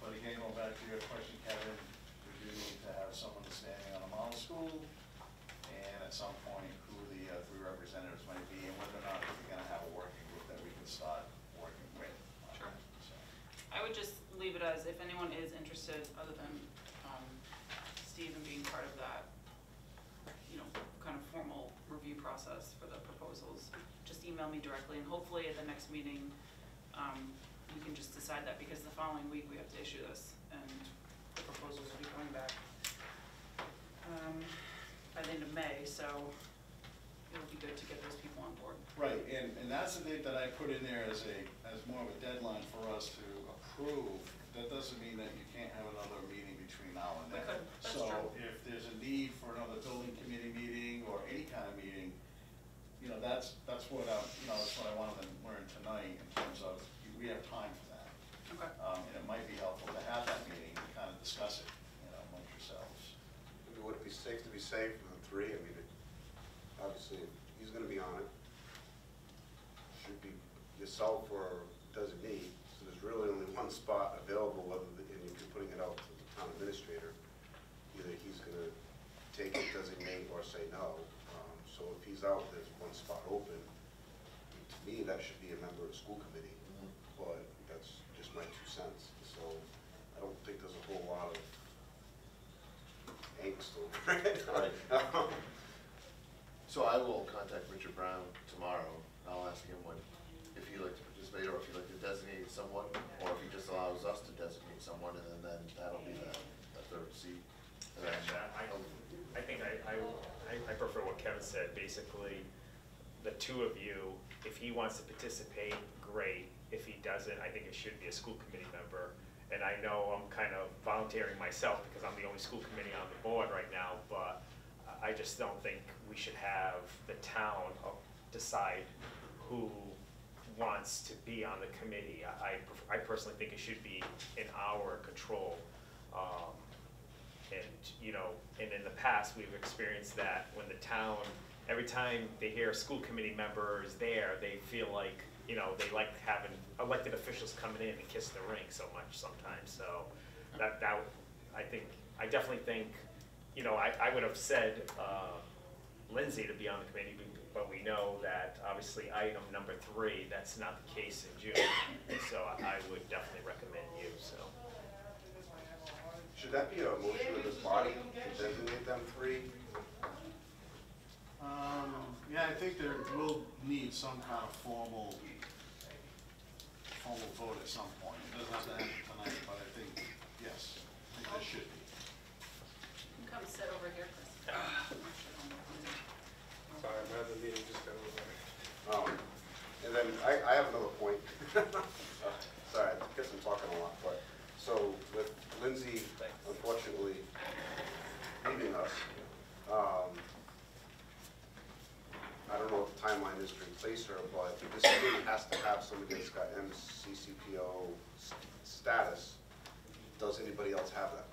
But again, going back to your question, Kevin, we do need to have someone standing on a model school, and at some point, who the three representatives might be, and whether or not we're gonna have a working group that we can start working with. Sure. So, I would just leave it as, if anyone is interested, other than Steve and being part of that, you know, kind of formal review process for the proposals, just email me directly, and hopefully at the next meeting, we can just decide that, because the following week we have to issue this, and the proposals will be coming back by the end of May, so it would be good to get those people on board. Right, and that's the date that I put in there as more of a deadline for us to approve. That doesn't mean that you can't have another meeting between now and We then. could, that's So true. if there's a need for another building committee meeting or any kind of meeting, you know, that's what I wanted to learn tonight in terms of, we have time for that. Okay. And it might be helpful to have that meeting and kind of discuss it, you know, amongst yourselves. Would it be safe to be safe with the three? I mean, obviously, he's gonna be on it. Should be yourself or designee, so there's really only one spot available, and if you're putting it out to the town administrator, either he's gonna take it, designate, or say no. So if he's out, there's one spot open. To me, that should be a member of the school committee, but that's just my 2 cents. So I don't think there's a whole lot of angst over it. So I will contact Richard Brown tomorrow. I'll ask him if he'd like to participate, or if he'd like to designate someone, or if he just allows us to designate someone, and then that'll be the third seat. And then I think I prefer what Kevin said. Basically, the two of you, if he wants to participate, great. If he doesn't, I think it should be a school committee member. And I know I'm kind of volunteering myself because I'm the only school committee on the board right now, but I just don't think we should have the town decide who wants to be on the committee. I personally think it should be in our control. And, you know, and in the past, we've experienced that when the town, every time they hear a school committee member is there, they feel like, you know, they like having elected officials coming in and kiss the ring so much sometimes. So I definitely think, you know, I would have said Lindsay to be on the committee, but we know that obviously item number 3, that's not the case in June. So I would definitely recommend you, so. Should that be a motion of this body to designate them 3? Yeah, I think there will need some kind of formal vote at some point. It doesn't have to happen tonight, but I think, yes, I think there should be. You can come sit over here, Chris. Sorry, I'm having the meeting just got over. And then I have another point. Sorry, I guess I'm talking a lot, but, so with Lindsay unfortunately leaving us, I don't know what the timeline is to replace her, but this committee has to have somebody that's got MCCPO status. Does anybody else have that?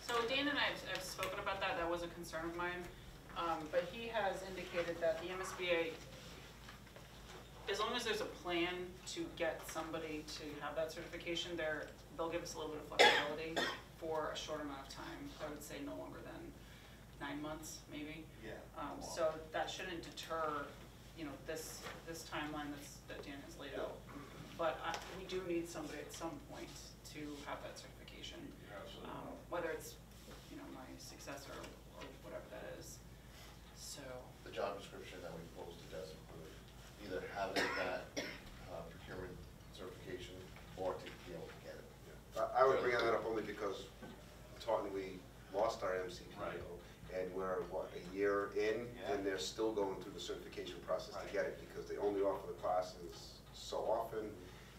So Dan and I have spoken about that. That was a concern of mine. But he has indicated that the MSBA, as long as there's a plan to get somebody to have that certification, they'll give us a little bit of flexibility for a short amount of time. I would say no longer than 9 months, maybe. Yeah. So that shouldn't deter this timeline that Dan has laid out. But we do need somebody at some point to have that certification. Whether it's, my successor or whatever that is, so. The job description that we proposed to Des included either having that procurement certification or to be able to get it. I would bring that up only because Taunton, we lost our MCPO. Right. And we're, what, a year in, Yeah. and they're still going through the certification process to Right. get it, because they only offer the classes so often,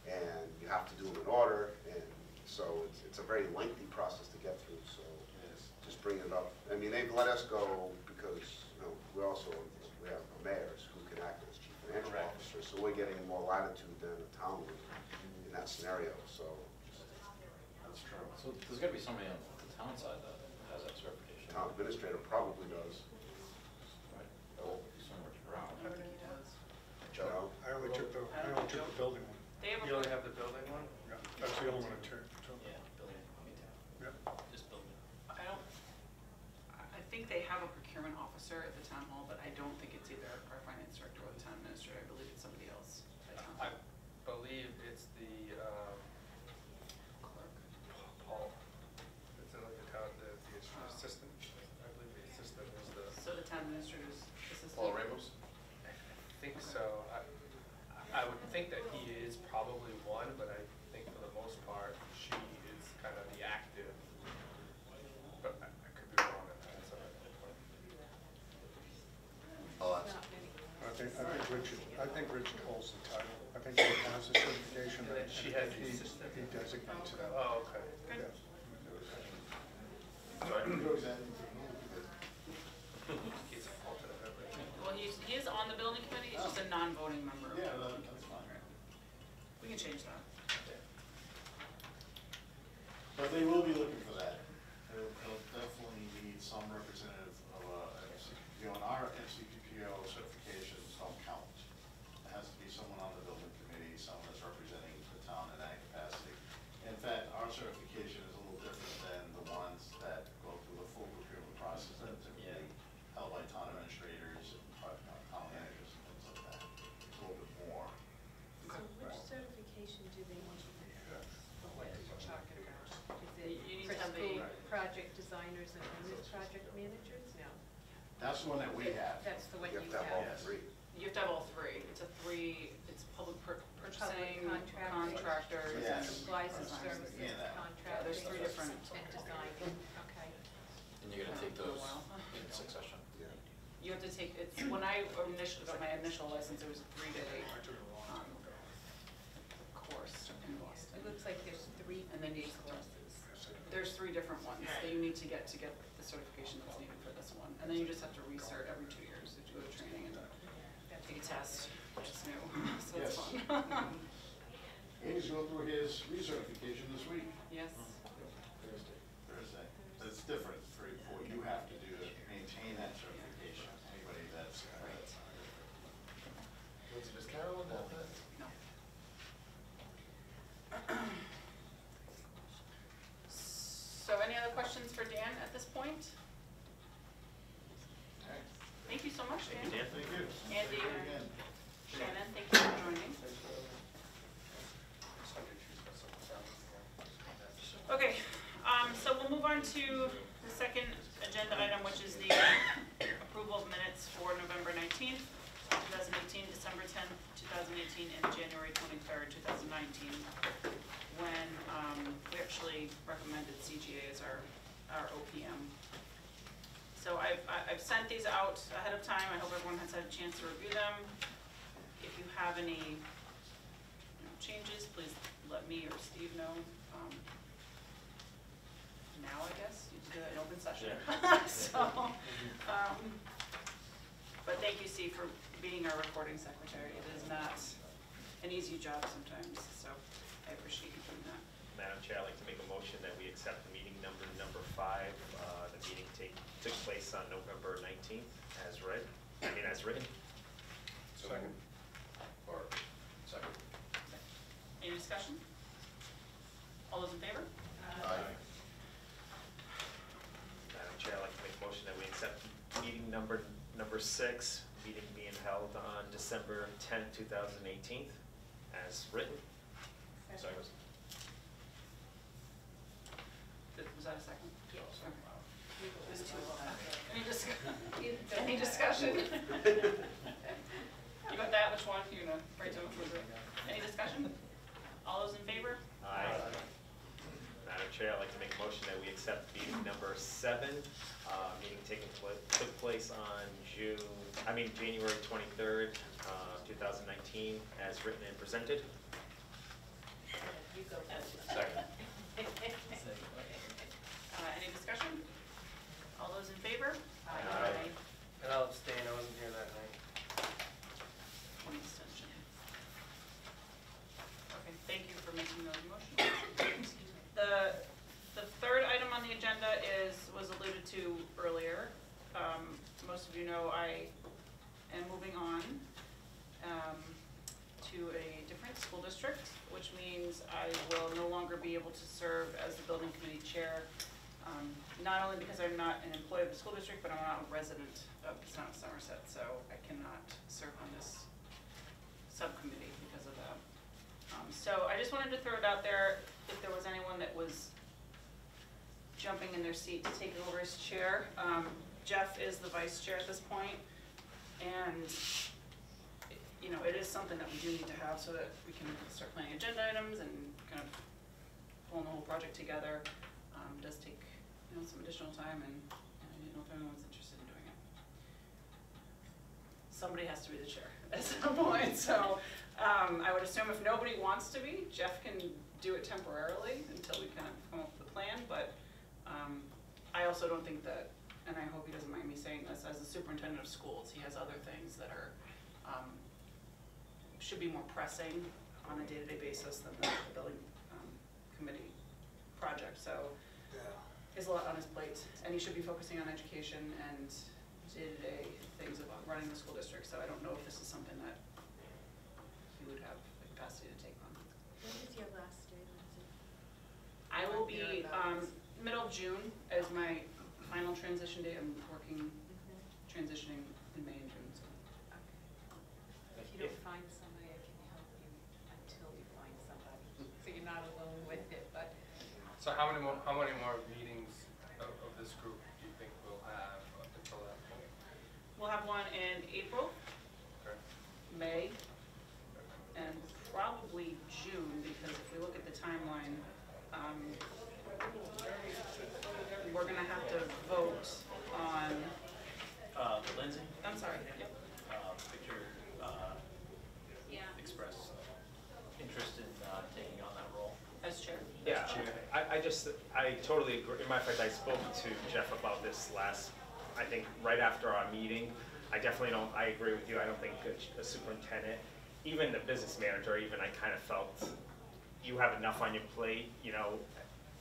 and you have to do them in order, and so it's a very lengthy process to get through, so just bring it up. I mean, they've let us go because, we have mayors who can act as chief financial Correct. officer, so we're getting more latitude than the town would in that scenario, so. That's true. So there's gotta be somebody on the town side that has that certification. Town administrator probably does. Right? Oh, somewhere to ground. I don't think he does. Joe? I only took the building one. They have You only have the building one? Yeah, that's the only one I took. Yeah, building, me too. Yeah. Just building. I think they have a procurement officer at the town hall, but I don't think it's either our finance director or the town administrator. I believe it's somebody else at town I hall. believe it's the, Clerk. Paul, it's like the town, the assistant, I believe the assistant is the, So the town administrator's assistant. Paul Ramos? I think so. I would think that he is probably one, but I think for the most part, she is kind of the active, but I could be wrong on that, so. I'll ask. Not many. I think Richard holds the title. I think he has the certification. And then she has the he assistant. He designates it. Oh, okay. Good. Yes. Sorry. He's an alternate member. Well, he is on the building committee, he's just a non-voting member. Yeah, that's fine. We can change that. But they will be looking for that. They'll definitely need some representative of MCPPO, and our MCPPO certifications don't count. It has to be someone on the building committee, someone that's representing the town in that capacity. In fact, our certification is a little different than the ones that go through the full procurement process that are typically held by town administrators and town managers and things like that. It's a little bit more. So which certification do they want? For what you're talking about? Is You need it to for have school a- project designers and owners project managers? No. That's the one that we have. That's the one You you have to have all have. three. You have to have all three. It's public purchasing, Public contractors, Yeah. and Supplies and designers. services, Yeah, that. contracting. there's three different- And design, okay. And you're gonna take For a those while. in succession. Yeah. You have to take, when I initially got my initial license, it was a 3-day course in Boston. It looks like there's three And then you courses. There's 3 different ones that you need to get the certification that's needed for this one. And then you just have to recert every 2 years. You have to go to training and take a test, which is new, so it's Yes. fun. Andy's going through his recertification this week. Yes. Thursday. But it's different for what you have to do to maintain that certification. Anybody that's. Was it just Carolyn that? No. So any other questions for Dan at this point? Okay. Thank you so much, Dan. Dan. Thank you. Andy Thank you and again. Shannon, thank you for joining. Okay, so we'll move on to the second agenda item, which is the approval of minutes for November 19th, 2018, December 10th, 2018, and January 23rd, 2019, when we actually recommended CGA as our OPM. So I've sent these out ahead of time. I hope everyone has had a chance to review them. If you have any changes, please let me or Steve know. Now, I guess, you can do it in open session. So, but thank you, Steve, for being our recording secretary. It is not an easy job sometimes, so I appreciate you doing that. Madam Chair, I'd like to make a motion that we accept the meeting number 5. The meeting took place on November 19th as written. Second. Or, second. Any discussion? All those in favor? Aye. Madam Chair, I'd like to make a motion that we accept meeting number 6, meeting being held on December 10th, 2018, as written. Sorry. Was that a second? Yeah. It was two. Any discussion? You got that? Which one? You're gonna write to approve it. Any discussion? All those in favor? Aye. Madam Chair, I'd like to make a motion that we accept meeting number 7, meeting took place on January 23rd, 2019, as written and presented. You go first. Second. Any discussion? All those in favor? Aye. And I'll abstain, I wasn't here that night. One abstention. Okay, thank you for making those motions. The third item on the agenda was alluded to earlier. Most of you know I am moving on to a different school district, which means I will no longer be able to serve as the building committee chair. Not only because I'm not an employee of the school district, but I'm not a resident of the town of Somerset, so I cannot serve on this subcommittee because of that. So I just wanted to throw it out there, if there was anyone that was jumping in their seat to take over as chair. Jeff is the vice chair at this point, and you know, it is something that we do need to have so that we can start planning agenda items and kind of pulling the whole project together. Does take, you know, some additional time, and I didn't know if anyone's interested in doing it. Somebody has to be the chair at some point, so I would assume if nobody wants to be, Jeff can do it temporarily until we kind of come up with a plan, but I also don't think that, and I hope he doesn't mind me saying this, as the superintendent of schools, he has other things that are, should be more pressing on a day-to-day basis than the building committee project, so he has a lot on his plate, and he should be focusing on education and day-to-day things about running the school district, so I don't know if this is something that he would have the capacity to take on. When is your last day, Lindsay? I will be, middle of June as my final transition date. I'm working, transitioning in May and June, so. If you don't find somebody, I can help you until you find somebody, so you're not alone with it, but. So how many more meetings of this group do you think we'll have up until that point? We'll have one in April, Okay. May, and probably June, because if we look at the timeline, we're gonna have to vote on, Lindsay, I'm sorry, yep. Victor, expressed interest in taking on that role. As chair. Yeah, I totally agree. In fact, I spoke to Jeff about this I think right after our meeting. I agree with you. I don't think a superintendent, even the business manager, I kind of felt you have enough on your plate, you know.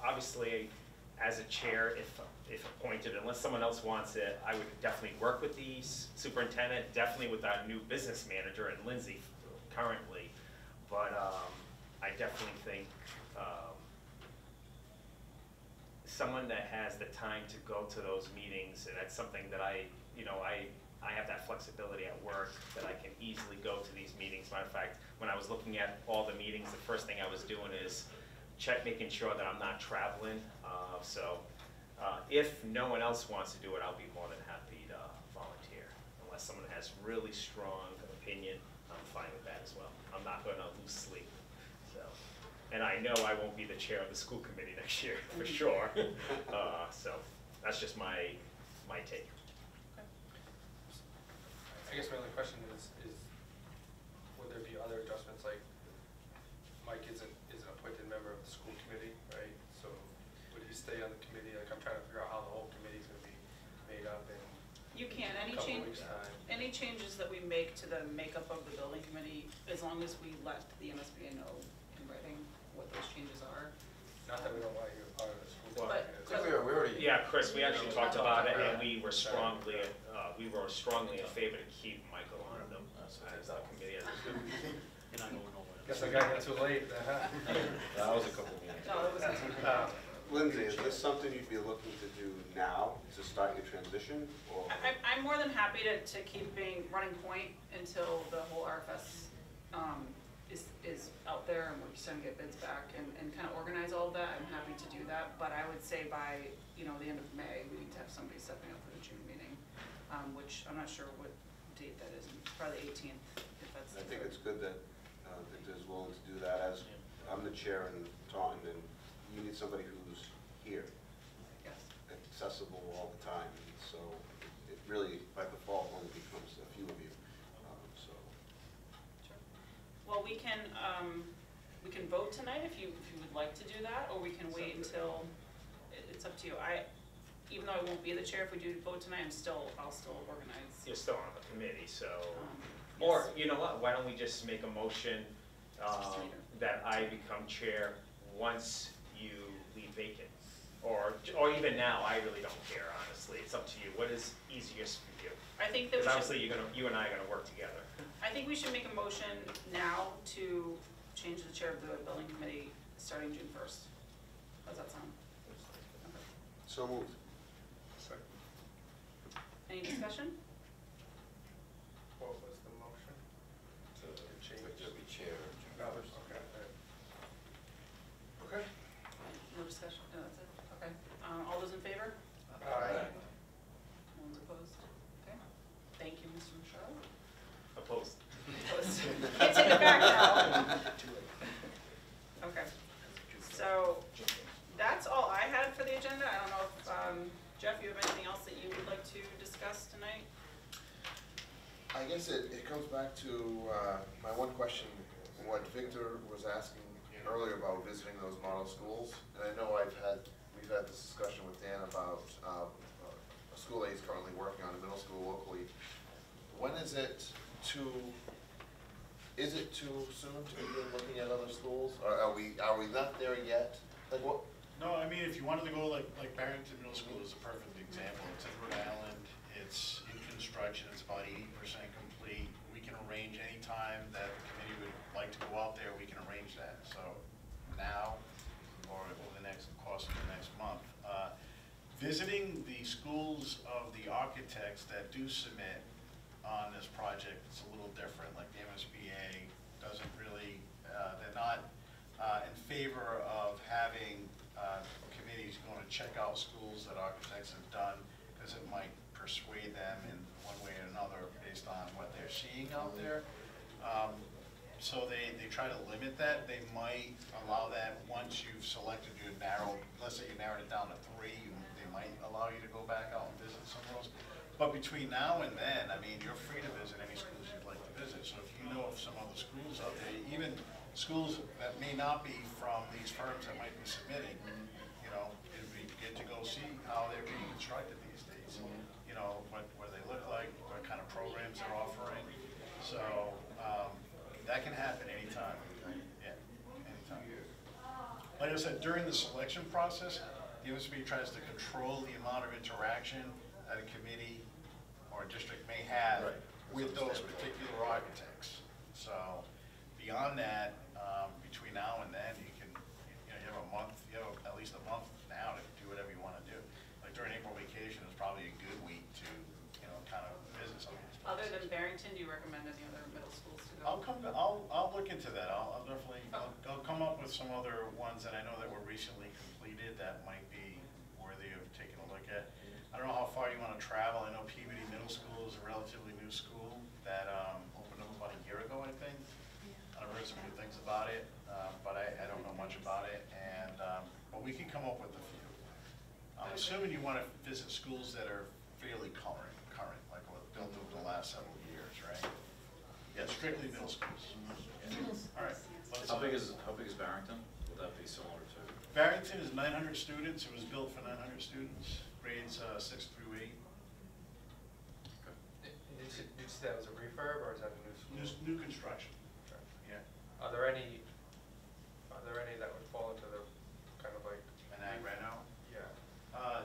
Obviously, as a chair, if appointed, unless someone else wants it, I would definitely work with the superintendent, definitely with our new business manager and Lindsay currently. But I definitely think someone that has the time to go to those meetings, and that's something that I have that flexibility at work that I can easily go to these meetings. Matter of fact, when I was looking at all the meetings, the first thing I was doing is making sure that I'm not traveling. If no one else wants to do it, I'll be more than happy to volunteer. Unless someone has really strong opinion, I'm fine with that as well. I'm not going to lose sleep. And I know I won't be the chair of the school committee next year, for sure. So that's just my take. I guess my only question is would there be other adjustments, like Mike is an appointed member of the school committee, right? So would he stay on the committee? Like, I'm trying to figure out how the whole committee's gonna be made up in You can, a couple weeks' time. any changes that we make to the makeup of the building committee, as long as we let the MSBA know in writing what those changes are. Not that we don't want you a part of the school But- committee. We already. Yeah, Chris, we actually talked about it, and we were Sorry. strongly in favor to keep Michael on them as the committee. You're not going nowhere. Guess I got here too late. That was a couple meetings. No, it wasn't. Lindsay, is this something you'd be looking to do now? Is this start your transition, or? I'm more than happy to keep being running point until the whole RFS is out there and we're starting to get bids back and kind of organize all of that. I'm happy to do that, but I would say by, the end of May, we need to have somebody stepping up for the June meeting, which I'm not sure what date that is, probably 18th, if that's. I think it's good that Victor is willing to do that, as I'm the chair in Taunton, and you need somebody who's here, Yes. accessible all the time, and so it really, by default, only becomes a few of you, so. Sure. Well, we can vote tonight if you would like to do that, or we can wait until, it's up to you. Even though I won't be the chair, if we do vote tonight, I'll still organize. You're still on the committee, so, Yes. or, you know what, why don't we just make a motion that I become chair once you leave vacant? Or even now, I really don't care, honestly, it's up to you, what is easiest for you? I think that we Because should, obviously you and I are gonna work together. I think we should make a motion now to change the chair of the building committee starting June 1st. How's that sound? Okay. So moved. Any discussion? What was the motion? To change. Victor be chair. Okay. Okay. No discussion? No, that's it? Okay. All those in favor? Aye. No one's opposed? Okay. Thank you, Mr. Michaud. Opposed? Opposed. Can't take it back now. Okay. So that's all I had for the agenda. I don't know if, Jeff, you have anything else that you would like to discuss tonight? I guess it comes back to my one question, what Victor was asking earlier about visiting those model schools. And I know we've had this discussion with Dan about a school that he's currently working on, a middle school locally. When is it too soon to begin looking at other schools? Are we not there yet? Like what? No, I mean, if you wanted to go like Barrington Middle School is a perfect example. It's in Rhode Island, it's in construction, it's about 80% complete. We can arrange any time that the committee would like to go out there, we can arrange that. So now, or over the course of the next month. Visiting the schools of the architects that do submit on this project, it's a little different. Like the MSBA doesn't really, they're not in favor of having committees going to check out schools that architects have done, because it might persuade them in one way or another based on what they're seeing out there. So they try to limit that. They might allow that once you've selected your let's say you narrowed it down to 3, they might allow you to go back out and visit some of those. But between now and then, I mean, you're free to visit any schools you'd like to visit. So if you know of some other schools out there, even schools that may not be from these firms that might be submitting, it'd be good to go see how they're being constructed these days. What they look like, what kind of programs they're offering. So that can happen anytime. Yeah, anytime. Like I said, during the selection process, the MSB tries to control the amount of interaction that a committee or a district may have with those particular architects. So beyond that, between now and then, you have a month, you have at least a month now to do whatever you want to do. Like during April vacation is probably a good week to, kind of visit some of these places. Other than Barrington, do you recommend any other middle schools to go? I'll look into that. I'll definitely, I'll come up with some other ones that I know that were recently completed that might be worthy of taking a look at. I don't know how far you want to travel. I know Peabody Middle School is a relatively new school that opened up about a year ago, I think. I've heard some good things about it, but I don't know much about it. And but we can come up with a few. I'm assuming you want to visit schools that are fairly current, like what built over the last several years, right? Yeah, strictly middle schools. Yeah. All right. How big is Barrington? Would that be similar to? Barrington is 900 students. It was built for 900 students, grades 6 through 8. Did you say that was a refurb or is that a new school? New construction. Okay. Yeah. Are there any that would fall into the kind of like? Manag right now? Yeah.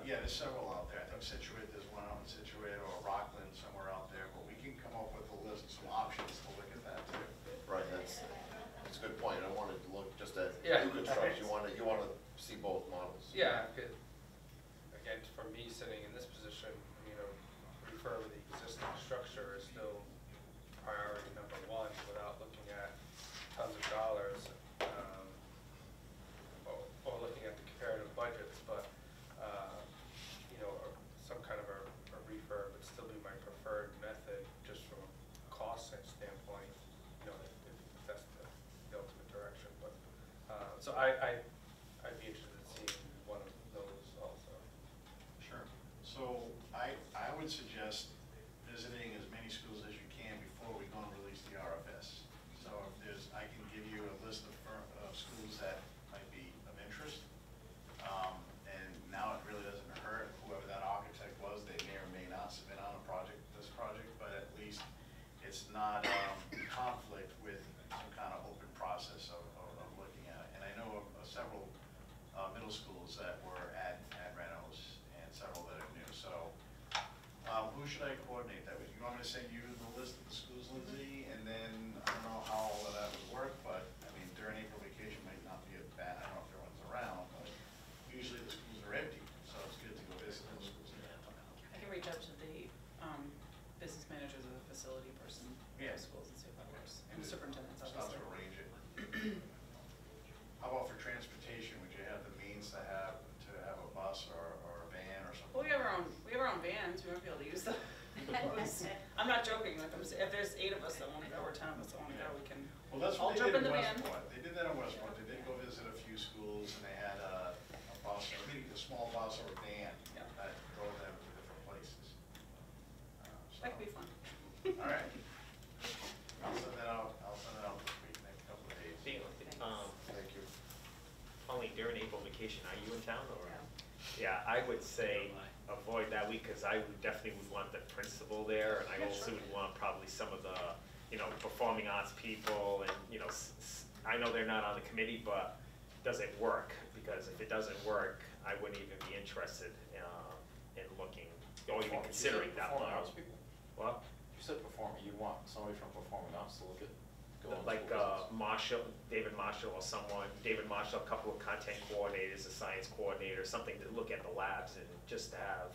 Yeah, there's several out there. I think Situate, there's one out in Situate, or Rockland somewhere out there. But we can come up with a list, some options to look at that too. Right, that's a good point. I wanted to look just at Yeah. new construction. You want to see both models. Yeah, again, for me sitting in this position, refurb of the existing structure is still priority number one without looking at tons of dollars, or looking at the comparative budgets, but, you know, some kind of a refurb would still be my preferred method, just from a cost standpoint, you know, if that's the ultimate direction, but, so I'd be interested in seeing one of those also. Sure. So I would suggest visiting as many schools as you can before we go and release the RFS. So if there's, I can give you a list of schools that might be of interest. And now it really doesn't hurt, whoever that architect was, they may or may not submit on this project, but at least it's not in conflict with some kind of open process of looking at it. And I know of several middle schools that were at Reynolds and several that are new. So who should I coordinate that with? You want me to send you the list of the schools, Lindsay? And then I don't know how all of that would work, but I mean, during April vacation might not be a bad, I don't know if everyone's around, but usually the schools are empty, so it's good to go visit those schools. I can reach out to the business managers of the facility person in Yeah. those schools and see if that works. And the superintendent's Start to obviously. arrange it. How about for transportation? Would you have the means to have a bus or a van or something? Well, we have our own vans, we won't be able to use them. I'm not joking, like, if there's 8 of us that wanna go, or 10 of us that wanna go, we can. Well, that's I'll what they jump did in in the van. Westport. They did that in Westport. They did go visit a few schools, and they had a bus, or maybe a small bus or a van Yeah. that drove them to different places. That could be fun. All right. I'll send that out this week, next couple of days. Thank you. Only during April vacation, are you in town or? No. Yeah, I would say avoid that week, because I would definitely would want the principal there, and I Yeah, also sure. would want probably some of the, you know, performing arts people, and, you know, I know they're not on the committee, but does it work? Because if it doesn't work, I wouldn't even be interested in looking, or even considering that Performing long. arts people. Well, You said performing, you want somebody from performing arts to look at, go on like school visits. Marshall, David Marshall or someone, David Marshall, a couple of content coordinators, a science coordinator, something to look at the labs and just to have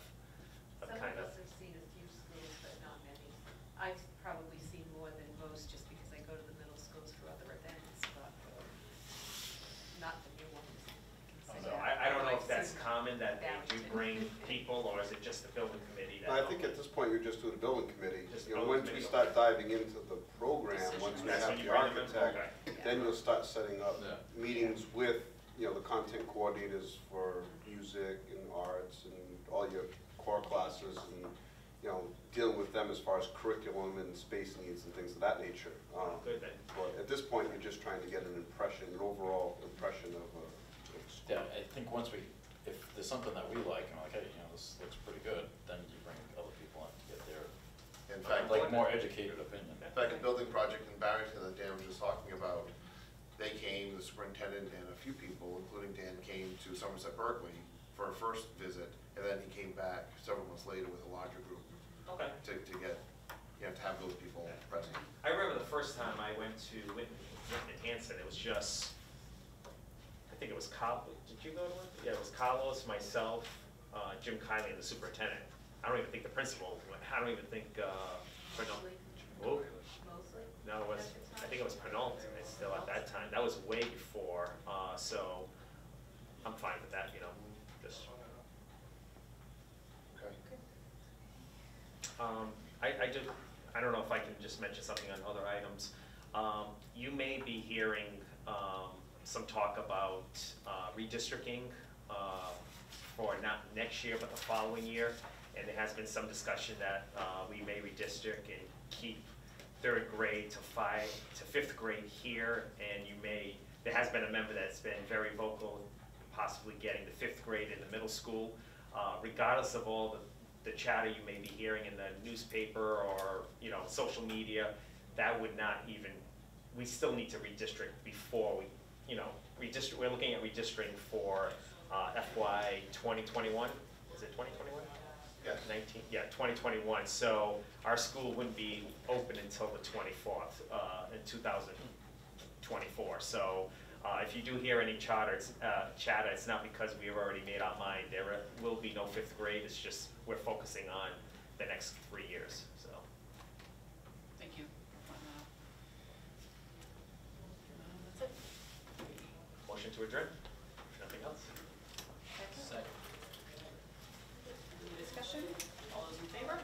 a Some kind of of. us have seen a few schools, but not many. I've probably seen more than most, just because I go to the middle schools for other events, but not the new ones. So I don't know if that's common that they do bring people, or is it just the building committee that? I think at this point, you're just doing the building committee. Just You know, building once we committee, start okay. diving into the program, once we That's have when you the bring them in? architect, Okay. then you'll start setting up Yeah. meetings with, you know, the content coordinators for music and arts and all your core classes and, you know, dealing with them as far as curriculum and space needs and things of that nature. Good then. But at this point, you're just trying to get an impression, an overall impression of a school. Yeah, I think once we, if there's something that we like, and we're like, hey, you know, this looks pretty good, then you bring other people in to get their, In fact, like, more educated opinion. in fact, the building project in Barrington that Dan was just talking about, they came, the superintendent and a few people, including Dan, came to Somerset Berkeley for a first visit, and then he came back several months later with a larger group Okay. to get, you know, to have those people present. I remember the first time I went to Whitney Hanson, it was just, I think it was did you go to it? Yeah, it was Carlos, myself, Jim Kiley, and the superintendent. I don't even think the principal went. I don't even think, Mostly. Whoa. Mostly? No, it was, I think it was penultimate still at that time. That was way before, so I'm fine with that, you know, just. Okay. I don't know if I can just mention something on other items. You may be hearing some talk about redistricting for not next year, but the following year. And there has been some discussion that we may redistrict and keep 3rd grade to 5th grade here. And there has been a member that's been very vocal, possibly getting the 5th grade in the middle school. Regardless of all the chatter you may be hearing in the newspaper or, you know, social media, that would not even, we still need to redistrict before we, you know, we're looking at redistricting for FY 2021, is it 2021? Yes. 2021, so our school wouldn't be open until the 24th in 2024, so if you do hear any chatter, it's not because we have already made our mind. There will be no 5th grade, it's just we're focusing on the next 3 years, so. Thank you. That's it. Motion to adjourn, if nothing else. Second. Any discussion? All those in favor?